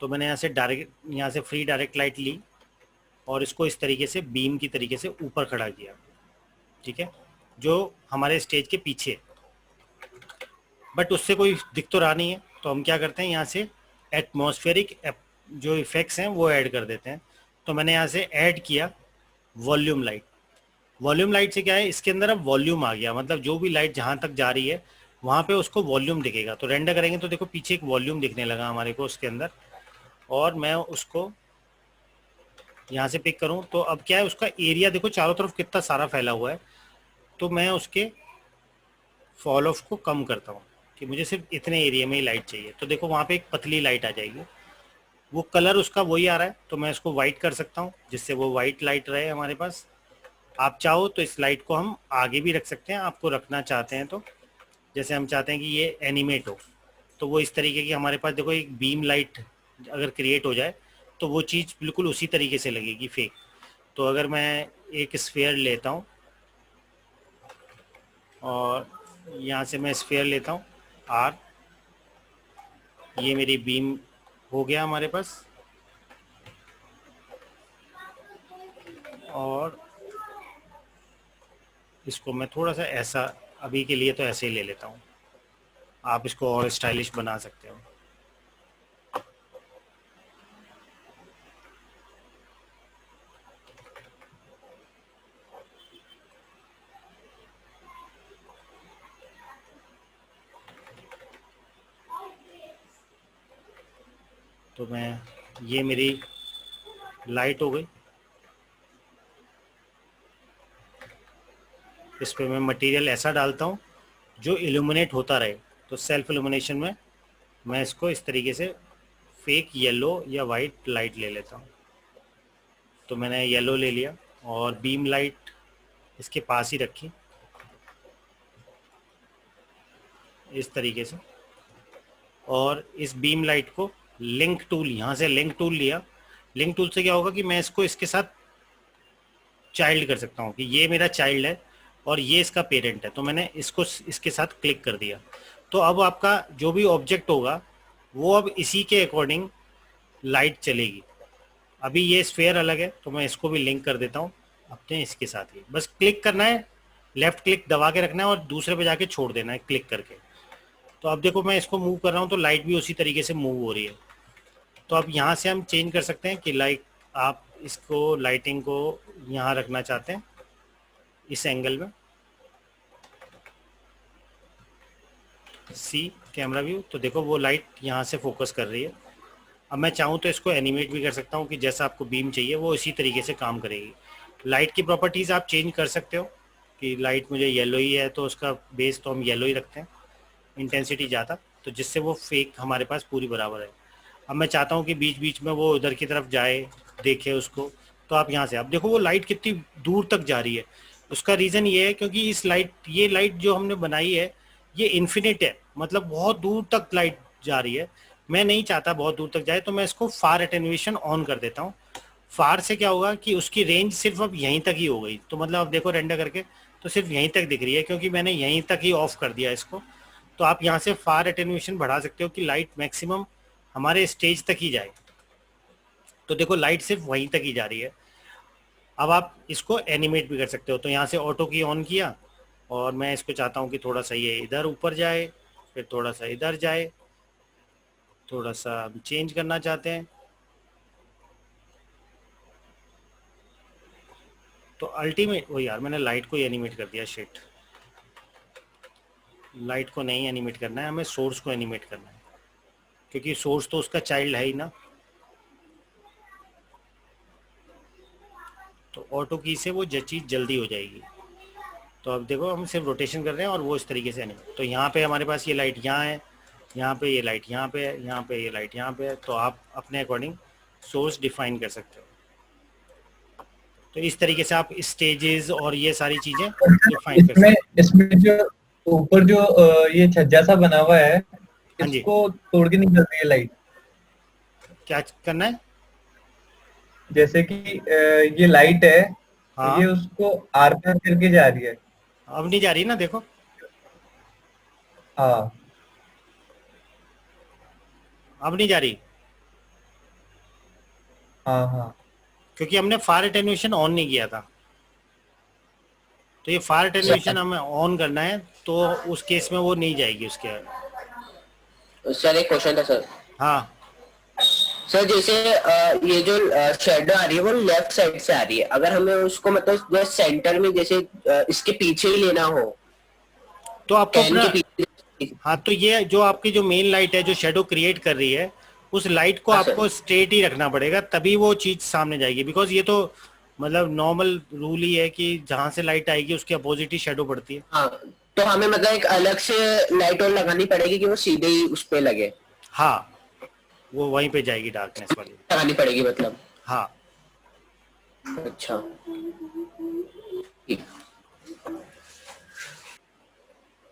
तो मैंने यहाँ से फ्री डायरेक्ट लाइट ली और इसको इस तरीके से बीम की तरीके से ऊपर खड़ा किया, ठीक है, जो हमारे स्टेज के पीछे। बट उससे कोई दिख तो रहा नहीं है, तो हम क्या करते हैं, यहाँ से एटमॉस्फेरिक जो इफेक्ट्स हैं वो ऐड कर देते हैं। तो मैंने यहाँ से ऐड किया वॉल्यूम लाइट। वॉल्यूम लाइट से क्या है, इसके अंदर अब वॉल्यूम आ गया, मतलब जो भी लाइट जहाँ तक जा रही है वहाँ पे उसको वॉल्यूम दिखेगा। तो रेंडर करेंगे तो देखो पीछे एक वॉल्यूम दिखने लगा हमारे को उसके अंदर, और मैं उसको यहाँ से पिक करूँ तो अब क्या है, उसका एरिया देखो चारों तरफ कितना सारा फैला हुआ है। तो मैं उसके फॉल ऑफ को कम करता हूँ कि मुझे सिर्फ इतने एरिया में ही लाइट चाहिए। तो देखो वहाँ पे एक पतली लाइट आ जाएगी, वो कलर उसका वही आ रहा है, तो मैं इसको वाइट कर सकता हूँ जिससे वो वाइट लाइट रहे हमारे पास। आप चाहो तो इस लाइट को हम आगे भी रख सकते हैं, आपको रखना चाहते हैं तो। जैसे हम चाहते हैं कि ये एनिमेट हो, तो वो इस तरीके की हमारे पास देखो एक बीम लाइट अगर क्रिएट हो जाए तो वो चीज़ बिल्कुल उसी तरीके से लगेगी फेक। तो अगर मैं एक स्फेयर लेता हूँ और यहाँ से मैं स्फेयर लेता हूँ आर, ये मेरी बीम हो गया हमारे पास। और इसको मैं थोड़ा सा ऐसा, अभी के लिए तो ऐसे ही ले लेता हूँ, आप इसको और स्टाइलिश बना सकते हो। तो मैं, ये मेरी लाइट हो गई। इस पर मैं मटेरियल ऐसा डालता हूँ जो इल्यूमिनेट होता रहे। तो सेल्फ इल्यूमिनेशन में मैं इसको इस तरीके से फेक येलो या वाइट लाइट ले लेता हूँ। तो मैंने येलो ले लिया और बीम लाइट इसके पास ही रखी इस तरीके से। और इस बीम लाइट को लिंक टूल, यहाँ से लिंक टूल लिया। लिंक टूल से क्या होगा कि मैं इसको इसके साथ चाइल्ड कर सकता हूँ कि ये मेरा चाइल्ड है और ये इसका पेरेंट है। तो मैंने इसको इसके साथ क्लिक कर दिया। तो अब आपका जो भी ऑब्जेक्ट होगा वो अब इसी के अकॉर्डिंग लाइट चलेगी। अभी ये स्फेयर अलग है तो मैं इसको भी लिंक कर देता हूँ अपने इसके साथ ही। बस क्लिक करना है, लेफ्ट क्लिक दबा के रखना है और दूसरे पे जाके छोड़ देना है क्लिक करके। तो अब देखो मैं इसको मूव कर रहा हूँ तो लाइट भी उसी तरीके से मूव हो रही है। तो अब यहाँ से हम चेंज कर सकते हैं कि लाइक आप इसको लाइटिंग को यहाँ रखना चाहते हैं इस एंगल में, सी कैमरा व्यू। तो देखो वो लाइट यहाँ से फोकस कर रही है। अब मैं चाहूँ तो इसको एनिमेट भी कर सकता हूँ कि जैसा आपको बीम चाहिए वो इसी तरीके से काम करेगी। लाइट की प्रॉपर्टीज़ आप चेंज कर सकते हो कि लाइट मुझे येलो ही है तो उसका बेस तो हम येलो ही रखते हैं, इंटेंसिटी ज़्यादा, तो जिससे वो फेक हमारे पास पूरी बराबर है। अब मैं चाहता हूँ कि बीच बीच में वो उधर की तरफ जाए, देखे उसको, तो आप यहाँ से, अब देखो वो लाइट कितनी दूर तक जा रही है। उसका रीज़न ये है क्योंकि ये लाइट जो हमने बनाई है ये इन्फिनिट है, मतलब बहुत दूर तक लाइट जा रही है। मैं नहीं चाहता बहुत दूर तक जाए तो मैं इसको फार एटेन्यूएशन ऑन कर देता हूँ। फार से क्या होगा कि उसकी रेंज सिर्फ अब यहीं तक ही हो गई। तो मतलब अब देखो रेंडर करके तो सिर्फ यहीं तक दिख रही है क्योंकि मैंने यहीं तक ही ऑफ कर दिया इसको। तो आप यहाँ से फार एटेन्यूएशन बढ़ा सकते हो कि लाइट मैक्सिमम हमारे स्टेज तक ही जाए। तो देखो लाइट सिर्फ वहीं तक ही जा रही है। अब आप इसको एनिमेट भी कर सकते हो। तो यहाँ से ऑटो की ऑन किया और मैं इसको चाहता हूँ कि थोड़ा सा ये इधर ऊपर जाए, फिर थोड़ा सा इधर जाए, थोड़ा सा हम चेंज करना चाहते हैं। तो अल्टीमेट, ओ यार मैंने लाइट को एनिमेट कर दिया, शिट। लाइट को नहीं एनिमेट करना है, हमें सोर्स को एनिमेट करना है क्योंकि सोर्स तो उसका चाइल्ड है ही ना। तो ऑटो की से वो चीज़ जल्दी हो जाएगी। तो अब देखो हम सिर्फ रोटेशन कर रहे हैं और वो इस तरीके से एनिमेट। तो यहाँ पे हमारे पास ये लाइट यहाँ है, यहाँ पे ये लाइट यहाँ पे है, यहाँ पे ये लाइट यहाँ पे है। तो आप अपने अकॉर्डिंग सोर्स डिफाइन कर सकते हो। तो इस तरीके से आप स्टेजेस और ये सारी चीज़ें डिफाइन कर सकते इसमें हो। इसमें जो ऊपर जो ये छज्जा सा बना हुआ है, हाँ जी, इसको तोड़ के निकल रही है लाइट। क्या करना है? जैसे कि ये लाइट है, तो ये हाँ, उसको आर पार करके जा रही है। अब नहीं जा रही ना, देखो हाँ अब नहीं जा रही हाँ हाँ। क्योंकि हमने फार एटेन्यूएशन ऑन नहीं किया था। तो ये फार एटेन्यूएशन हमें ऑन करना है तो उस केस में वो नहीं जाएगी उसके। सर एक क्वेश्चन था सर। हाँ सर जैसे ये जो शेडो आ रही है वो लेफ्ट साइड से आ रही है, अगर हमें उसको मतलब जस्ट सेंटर में जैसे इसके पीछे ही लेना हो, तो आपको कैन अपना, के पीछे। हाँ तो ये जो आपकी जो मेन लाइट है जो शेडो क्रिएट कर रही है, उस लाइट को हाँ सर। आपको स्ट्रेट ही रखना पड़ेगा तभी वो चीज़ सामने जाएगी। बिकॉज ये तो मतलब नॉर्मल रूल ही है कि जहाँ से लाइट आएगी उसके अपोजिट ही शेडो पड़ती है। हाँ, तो हमें मतलब एक अलग से लाइट और लगानी पड़ेगी कि वो सीधे ही उस पे लगे। हाँ, वो वहीं पे जाएगी डार्कनेस वाली। लगानी पड़ेगी मतलब। हाँ अच्छा ठीक।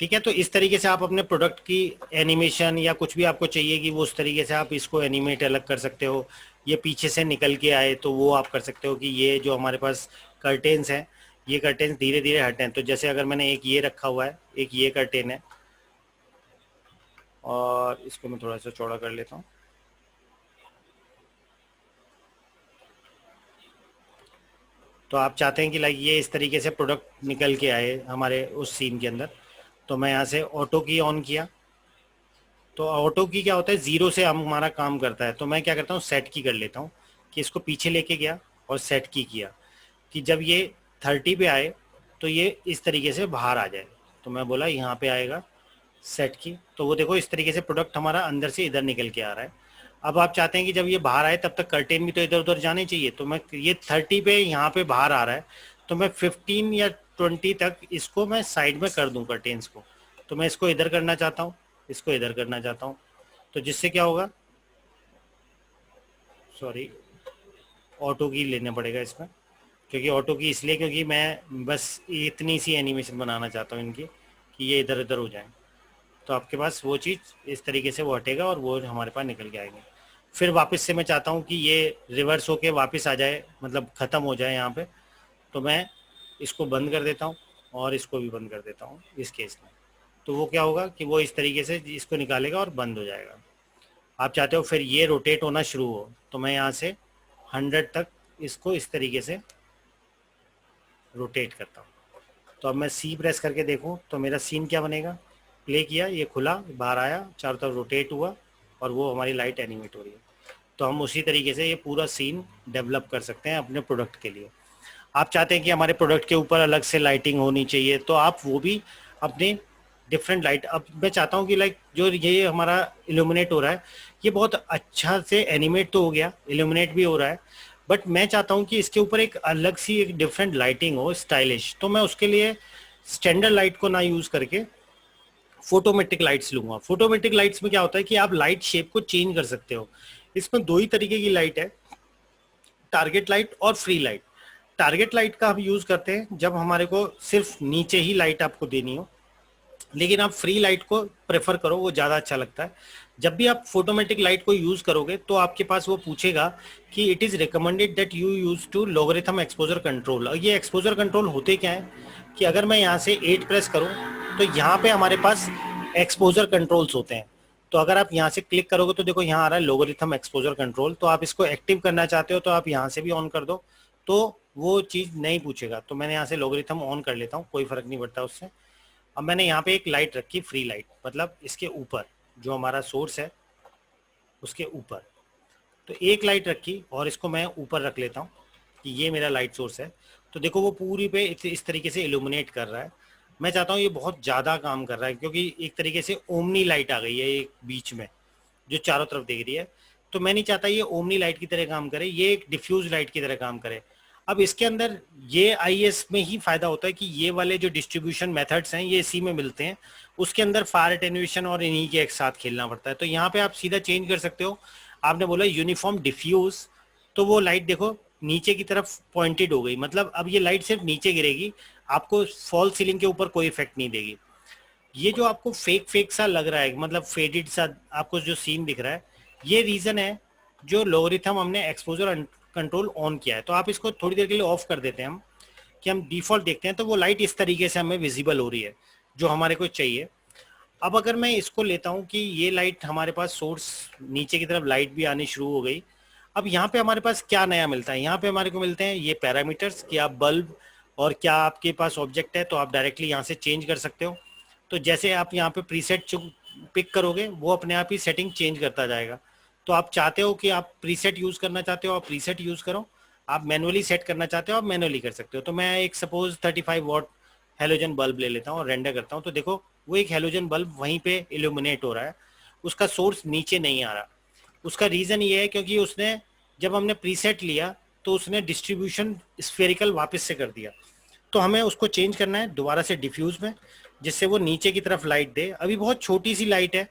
ठीक है। तो इस तरीके से आप अपने प्रोडक्ट की एनिमेशन या कुछ भी आपको चाहिए कि वो उस तरीके से आप इसको एनिमेट अलग कर सकते हो। ये पीछे से निकल के आए तो वो आप कर सकते हो कि ये जो हमारे पास कर्टेन्स हैं, ये कर्टेन्स धीरे धीरे हटें। तो जैसे अगर मैंने एक ये रखा हुआ है, एक ये कर्टेन है, और इसको मैं थोड़ा सा चौड़ा कर लेता हूँ। तो आप चाहते हैं कि लाइक ये इस तरीके से प्रोडक्ट निकल के आए हमारे उस सीन के अंदर, तो मैं यहाँ से ऑटो की ऑन किया। तो ऑटो की क्या होता है, जीरो से हमारा काम करता है। तो मैं क्या करता हूँ, सेट की कर लेता हूँ कि इसको पीछे लेके गया और सेट की किया कि जब ये 30 पे आए तो ये इस तरीके से बाहर आ जाए। तो मैं बोला यहाँ पे आएगा सेट की, तो वो देखो इस तरीके से प्रोडक्ट हमारा अंदर से इधर निकल के आ रहा है। अब आप चाहते हैं कि जब ये बाहर आए तब तक कर्टेन भी तो इधर उधर जाने चाहिए। तो मैं ये 30 पे यहाँ पे बाहर आ रहा है, तो मैं 15 या 20 तक इसको मैं साइड में कर दूं कर्टेन्स को। तो मैं इसको इधर करना चाहता हूँ, इसको इधर करना चाहता हूँ। तो जिससे क्या होगा, सॉरी ऑटो की लेना पड़ेगा इसमें, क्योंकि ऑटो की इसलिए क्योंकि मैं बस इतनी सी एनिमेशन बनाना चाहता हूँ इनकी कि ये इधर उधर हो जाए। तो आपके पास वो चीज़ इस तरीके से वो हटेगा और वो हमारे पास निकल के आएंगे। फिर वापस से मैं चाहता हूँ कि ये रिवर्स होके वापस आ जाए, मतलब ख़त्म हो जाए यहाँ पे। तो मैं इसको बंद कर देता हूँ और इसको भी बंद कर देता हूँ इस केस में। तो वो क्या होगा कि वो इस तरीके से इसको निकालेगा और बंद हो जाएगा। आप चाहते हो फिर ये रोटेट होना शुरू हो, तो मैं यहाँ से 100 तक इसको इस तरीके से रोटेट करता हूँ। तो अब मैं सी प्रेस करके देखूँ तो मेरा सीन क्या बनेगा, प्ले किया, ये खुला, बाहर आया, चारों तरफ रोटेट हुआ और वो हमारी लाइट एनिमेट हो रही है। तो हम उसी तरीके से ये पूरा सीन डेवलप कर सकते हैं अपने प्रोडक्ट के लिए। आप चाहते हैं कि हमारे प्रोडक्ट के ऊपर अलग से लाइटिंग होनी चाहिए, तो आप वो भी अपने डिफरेंट लाइट, अब मैं चाहता हूँ कि लाइक जो ये हमारा इल्यूमिनेट हो रहा है ये बहुत अच्छा से एनिमेट तो हो गया, इल्यूमिनेट भी हो रहा है, बट मैं चाहता हूँ कि इसके ऊपर एक अलग सी एक डिफरेंट लाइटिंग हो, स्टाइलिश। तो मैं उसके लिए स्टैंडर्ड लाइट को ना यूज़ करके फोटोमेट्रिक लाइट्स लूंगा। फोटोमेट्रिक लाइट्स में क्या होता है कि आप लाइट शेप को चेंज कर सकते हो। इसमें दो ही तरीके की लाइट है, टारगेट लाइट और फ्री लाइट। टारगेट लाइट का हम यूज़ करते हैं जब हमारे को सिर्फ नीचे ही लाइट आपको देनी हो, लेकिन आप फ्री लाइट को प्रेफर करो, वो ज़्यादा अच्छा लगता है। जब भी आप फोटोमेट्रिक लाइट को यूज़ करोगे तो आपके पास वो पूछेगा कि it is recommended that you use to logarithm exposure control. और ये एक्सपोजर कंट्रोल होते क्या है कि अगर मैं यहाँ से 8 प्रेस करूँ तो यहाँ पे हमारे पास एक्सपोजर कंट्रोल्स होते हैं। तो अगर आप यहाँ से क्लिक करोगे तो देखो यहाँ आ रहा है लोगरिथम एक्सपोजर कंट्रोल। तो आप इसको एक्टिव करना चाहते हो तो आप यहाँ से भी ऑन कर दो, तो वो चीज़ नहीं पूछेगा। तो मैंने यहाँ से लोगरिथम ऑन कर लेता हूँ, कोई फर्क नहीं पड़ता उससे। अब मैंने यहाँ पे एक लाइट रखी, फ्री लाइट, मतलब इसके ऊपर जो हमारा सोर्स है उसके ऊपर। तो एक लाइट रखी और इसको मैं ऊपर रख लेता हूँ कि ये मेरा लाइट सोर्स है। तो देखो वो पूरी पे इस तरीके से इल्यूमिनेट कर रहा है। मैं चाहता हूँ ये बहुत ज़्यादा काम कर रहा है क्योंकि एक तरीके से ओमनी लाइट आ गई है एक बीच में जो चारों तरफ देख रही है। तो मैं नहीं चाहता ये ओमनी लाइट की तरह काम करे, ये एक डिफ्यूज लाइट की तरह काम करे। अब इसके अंदर ये आईएस में ही फायदा होता है कि ये वाले जो डिस्ट्रीब्यूशन मेथड्स हैं ये इसी में मिलते हैं। उसके अंदर फायर एटेन्यूएशन और इन्हीं के एक साथ खेलना पड़ता है। तो यहाँ पे आप सीधा चेंज कर सकते हो। आपने बोला यूनिफॉर्म डिफ्यूज, तो वो लाइट देखो नीचे की तरफ पॉइंटेड हो गई, मतलब अब ये लाइट सिर्फ नीचे गिरेगी, आपको फॉल सीलिंग के ऊपर कोई इफेक्ट नहीं देगी। ये जो आपको फेक सा लग रहा है, मतलब फेडेड सा आपको जो सीन दिख रहा है, ये रीजन है जो लोगरिथम हमने एक्सपोजर कंट्रोल ऑन किया है। तो आप इसको थोड़ी देर के लिए ऑफ कर देते हैं हम, कि हम डिफॉल्ट देखते हैं तो वो लाइट इस तरीके से हमें विजिबल हो रही है जो हमारे को चाहिए। अब अगर मैं इसको लेता हूँ कि ये लाइट हमारे पास सोर्स नीचे की तरफ लाइट भी आनी शुरू हो गई। अब यहाँ पे हमारे पास क्या नया मिलता है, यहाँ पे हमारे को मिलते हैं ये पैरामीटर्स कि आप बल्ब और क्या आपके पास ऑब्जेक्ट है तो आप डायरेक्टली यहाँ से चेंज कर सकते हो। तो जैसे आप यहाँ पे प्रीसेट पिक करोगे वो अपने आप ही सेटिंग चेंज करता जाएगा। तो आप चाहते हो कि आप प्रीसेट यूज़ करना चाहते हो आप प्रीसेट यूज़ करो, आप मैनुअली सेट करना चाहते हो आप मैनुअली कर सकते हो। तो मैं एक सपोज 35 वॉट हेलोजन बल्ब ले लेता हूँ और रेंडर करता हूँ। तो देखो वो एक हेलोजन बल्ब वहीं पे इल्यूमिनेट हो रहा है, उसका सोर्स नीचे नहीं आ रहा। उसका रीज़न ये है क्योंकि उसने जब हमने प्रीसेट लिया तो उसने डिस्ट्रीब्यूशन स्फेरिकल वापस से कर दिया। तो हमें उसको चेंज करना है दोबारा से डिफ्यूज में, जिससे वो नीचे की तरफ लाइट दे। अभी बहुत छोटी सी लाइट है,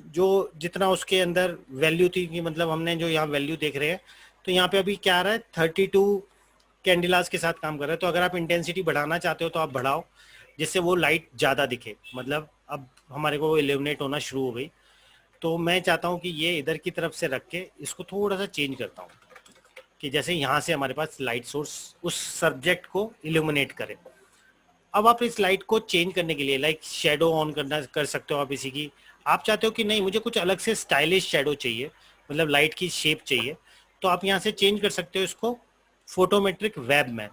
जो जितना उसके अंदर वैल्यू थी कि मतलब हमने जो यहाँ वैल्यू देख रहे हैं तो यहाँ पे अभी क्या आ रहा है 32 कैंडिलास के साथ काम कर रहा है। तो अगर आप इंटेंसिटी बढ़ाना चाहते हो तो आप बढ़ाओ, जिससे वो लाइट ज़्यादा दिखे, मतलब अब हमारे को वो इल्यूमिनेट होना शुरू हो गई। तो मैं चाहता हूँ कि ये इधर की तरफ से रख के इसको थोड़ा सा चेंज करता हूँ कि जैसे यहाँ से हमारे पास लाइट सोर्स उस सब्जेक्ट को इल्यूमिनेट करे। अब आप इस लाइट को चेंज करने के लिए लाइक शेडो ऑन करना कर सकते हो आप इसी की। आप चाहते हो कि नहीं मुझे कुछ अलग से स्टाइलिश शेडो चाहिए, मतलब लाइट की शेप चाहिए, तो आप यहाँ से चेंज कर सकते हो इसको फोटोमेट्रिक वेब में।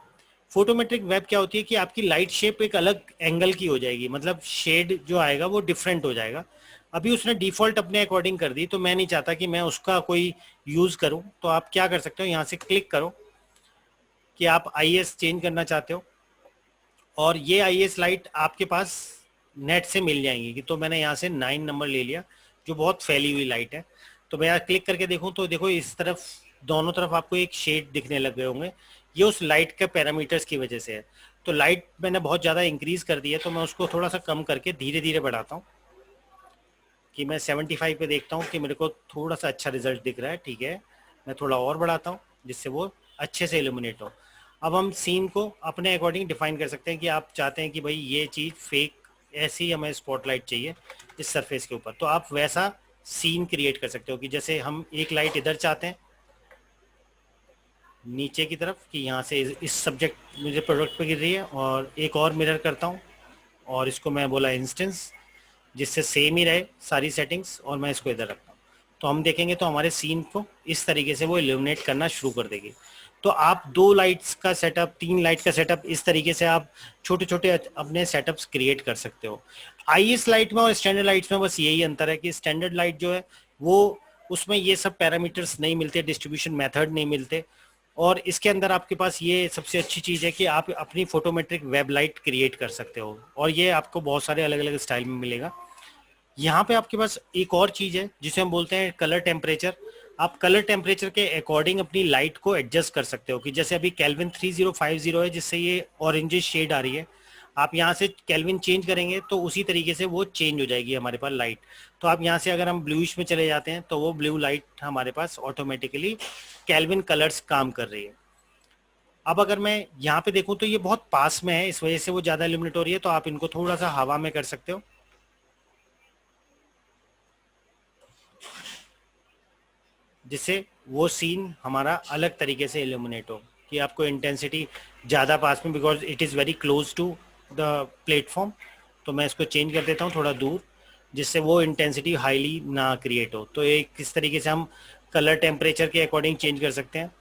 फोटोमेट्रिक वेब क्या होती है कि आपकी लाइट शेप एक अलग एंगल की हो जाएगी, मतलब शेड जो आएगा वो डिफरेंट हो जाएगा। अभी उसने डिफॉल्ट अपने अकॉर्डिंग कर दी, तो मैं नहीं चाहता कि मैं उसका कोई यूज करूं। तो आप क्या कर सकते हो, यहाँ से क्लिक करो कि आप आईएस चेंज करना चाहते हो, और ये आईएस लाइट आपके पास नेट से मिल जाएंगी। तो मैंने यहाँ से 9 नंबर ले लिया, जो बहुत फैली हुई लाइट है। तो मैं यहाँ क्लिक करके देखूँ तो देखो इस तरफ दोनों तरफ आपको एक शेड दिखने लग गए होंगे, ये उस लाइट के पैरामीटर्स की वजह से है। तो लाइट मैंने बहुत ज़्यादा इंक्रीज कर दी है, तो मैं उसको थोड़ा सा कम करके धीरे धीरे बढ़ाता हूँ कि मैं 75 पे देखता हूँ कि मेरे को थोड़ा सा अच्छा रिजल्ट दिख रहा है। ठीक है, मैं थोड़ा और बढ़ाता हूँ जिससे वो अच्छे से इल्यूमिनेट हो। अब हम सीन को अपने अकॉर्डिंग डिफाइन कर सकते हैं कि आप चाहते हैं कि भाई ये चीज़ फेक ऐसी हमें स्पॉटलाइट चाहिए इस सरफेस के ऊपर, तो आप वैसा सीन क्रिएट कर सकते हो कि जैसे हम एक लाइट इधर चाहते हैं नीचे की तरफ कि यहाँ से इस सब्जेक्ट मुझे प्रोडक्ट पे गिर रही है, और एक और मिरर करता हूँ और इसको मैं बोला इंस्टेंस, जिससे सेम ही रहे सारी सेटिंग्स, और मैं इसको इधर रखता हूँ। तो हम देखेंगे तो हमारे सीन को इस तरीके से वो इल्यूमिनेट करना शुरू कर देगी। तो आप 2 लाइट्स का सेटअप, 3 लाइट का सेटअप, इस तरीके से आप छोटे छोटे अपने सेटअप्स क्रिएट कर सकते हो। आईएस लाइट में और स्टैंडर्ड लाइट्स में बस यही अंतर है कि स्टैंडर्ड लाइट जो है वो उसमें ये सब पैरामीटर्स नहीं मिलते, डिस्ट्रीब्यूशन मेथड नहीं मिलते, और इसके अंदर आपके पास ये सबसे अच्छी चीज़ है कि आप अपनी फोटोमेट्रिक वेब लाइट क्रिएट कर सकते हो, और ये आपको बहुत सारे अलग अलग स्टाइल में मिलेगा। यहाँ पे आपके पास एक और चीज़ है जिसे हम बोलते हैं कलर टेम्परेचर। आप कलर टेम्परेचर के अकॉर्डिंग अपनी लाइट को एडजस्ट कर सकते हो कि जैसे अभी केल्विन 3050 है जिससे ये ऑरेंजिश शेड आ रही है, आप यहाँ से केल्विन चेंज करेंगे तो उसी तरीके से वो चेंज हो जाएगी हमारे पास लाइट। तो आप यहाँ से अगर हम ब्लूइश में चले जाते हैं तो वो ब्लू लाइट हमारे पास ऑटोमेटिकली केल्विन कलर्स काम कर रही है। अब अगर मैं यहाँ पे देखूँ तो ये बहुत पास में है, इस वजह से वो ज़्यादा इल्यूमिनेट हो रही है, तो आप इनको थोड़ा सा हवा में कर सकते हो, जिससे वो सीन हमारा अलग तरीके से इल्यूमिनेट हो कि आपको इंटेंसिटी ज़्यादा पास में, because it is very close to the platform. तो मैं इसको चेंज कर देता हूँ थोड़ा दूर, जिससे वो इंटेंसिटी हाईली ना क्रिएट हो। तो ये किस तरीके से हम कलर टेम्परेचर के अकॉर्डिंग चेंज कर सकते हैं।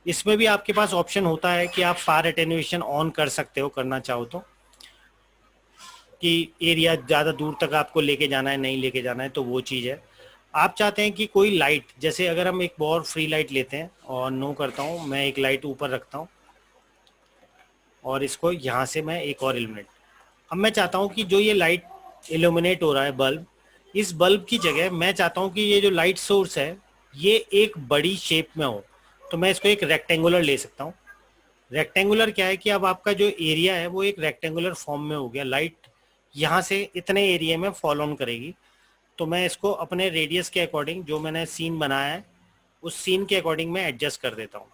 इसमें भी आपके पास ऑप्शन होता है कि आप फार एटेन्यूएशन ऑन कर सकते हो, करना चाहो तो, कि एरिया ज़्यादा दूर तक आपको लेके जाना है नहीं लेके जाना है, तो वो चीज़ है। आप चाहते हैं कि कोई लाइट, जैसे अगर हम एक और फ्री लाइट लेते हैं और नो करता हूँ, मैं एक लाइट ऊपर रखता हूँ और इसको यहाँ से मैं एक और इल्यूमिनेट। अब मैं चाहता हूँ कि जो ये लाइट इल्यूमिनेट हो रहा है बल्ब, इस बल्ब की जगह मैं चाहता हूँ कि ये जो लाइट सोर्स है ये एक बड़ी शेप में हो, तो मैं इसको एक रेक्टेंगुलर ले सकता हूँ। रेक्टेंगुलर क्या है कि अब आपका जो एरिया है वो एक रेक्टेंगुलर फॉर्म में हो गया, लाइट यहाँ से इतने एरिया में फॉल ऑन करेगी। तो मैं इसको अपने रेडियस के अकॉर्डिंग, जो मैंने सीन बनाया है उस सीन के अकॉर्डिंग मैं एडजस्ट कर देता हूँ,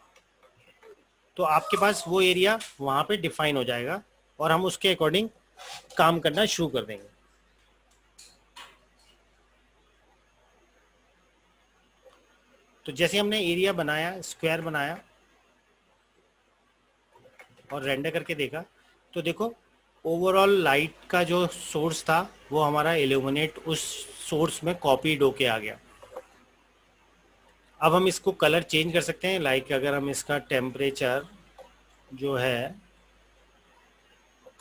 तो आपके पास वो एरिया वहाँ पे डिफाइन हो जाएगा और हम उसके अकॉर्डिंग काम करना शुरू कर देंगे। तो जैसे हमने एरिया बनाया, स्क्वायर बनाया और रेंडर करके देखा, तो देखो ओवरऑल लाइट का जो सोर्स था वो हमारा इल्यूमिनेट उस सोर्स में कॉपीड होके आ गया। अब हम इसको कलर चेंज कर सकते हैं, लाइक अगर हम इसका टेम्परेचर जो है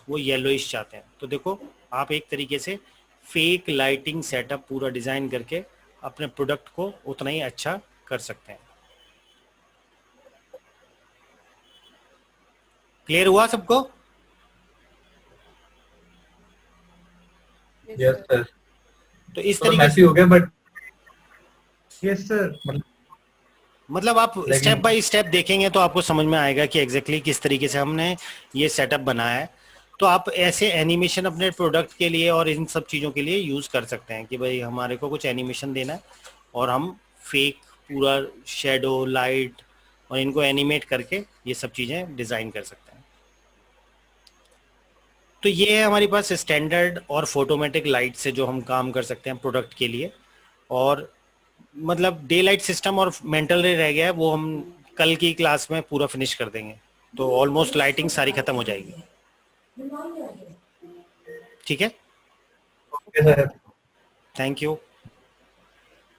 वो येलोइश चाहते हैं, तो देखो आप एक तरीके से फेक लाइटिंग सेटअप पूरा डिज़ाइन करके अपने प्रोडक्ट को उतना ही अच्छा कर सकते हैं। क्लियर हुआ सबको? Yes sir. तो इस तो तरीके मैसी से हो गया, बट यस सर, मतलब आप स्टेप बाय स्टेप देखेंगे तो आपको समझ में आएगा कि एग्जैक्टली किस तरीके से हमने ये सेटअप बनाया है। तो आप ऐसे एनिमेशन अपने प्रोडक्ट के लिए और इन सब चीज़ों के लिए यूज़ कर सकते हैं कि भाई हमारे को कुछ एनिमेशन देना है और हम फेक पूरा शेडो, लाइट और इनको एनिमेट करके ये सब चीज़ें डिज़ाइन कर सकते हैं। तो ये है हमारे पास स्टैंडर्ड और फोटोमेटिक लाइट से जो हम काम कर सकते हैं प्रोडक्ट के लिए। और मतलब डे लाइट सिस्टम और मेंटल रे रह गया है, वो हम कल की क्लास में पूरा फिनिश कर देंगे, तो ऑलमोस्ट लाइटिंग सारी खत्म हो जाएगी। ठीक है, ओके सर। Thank you.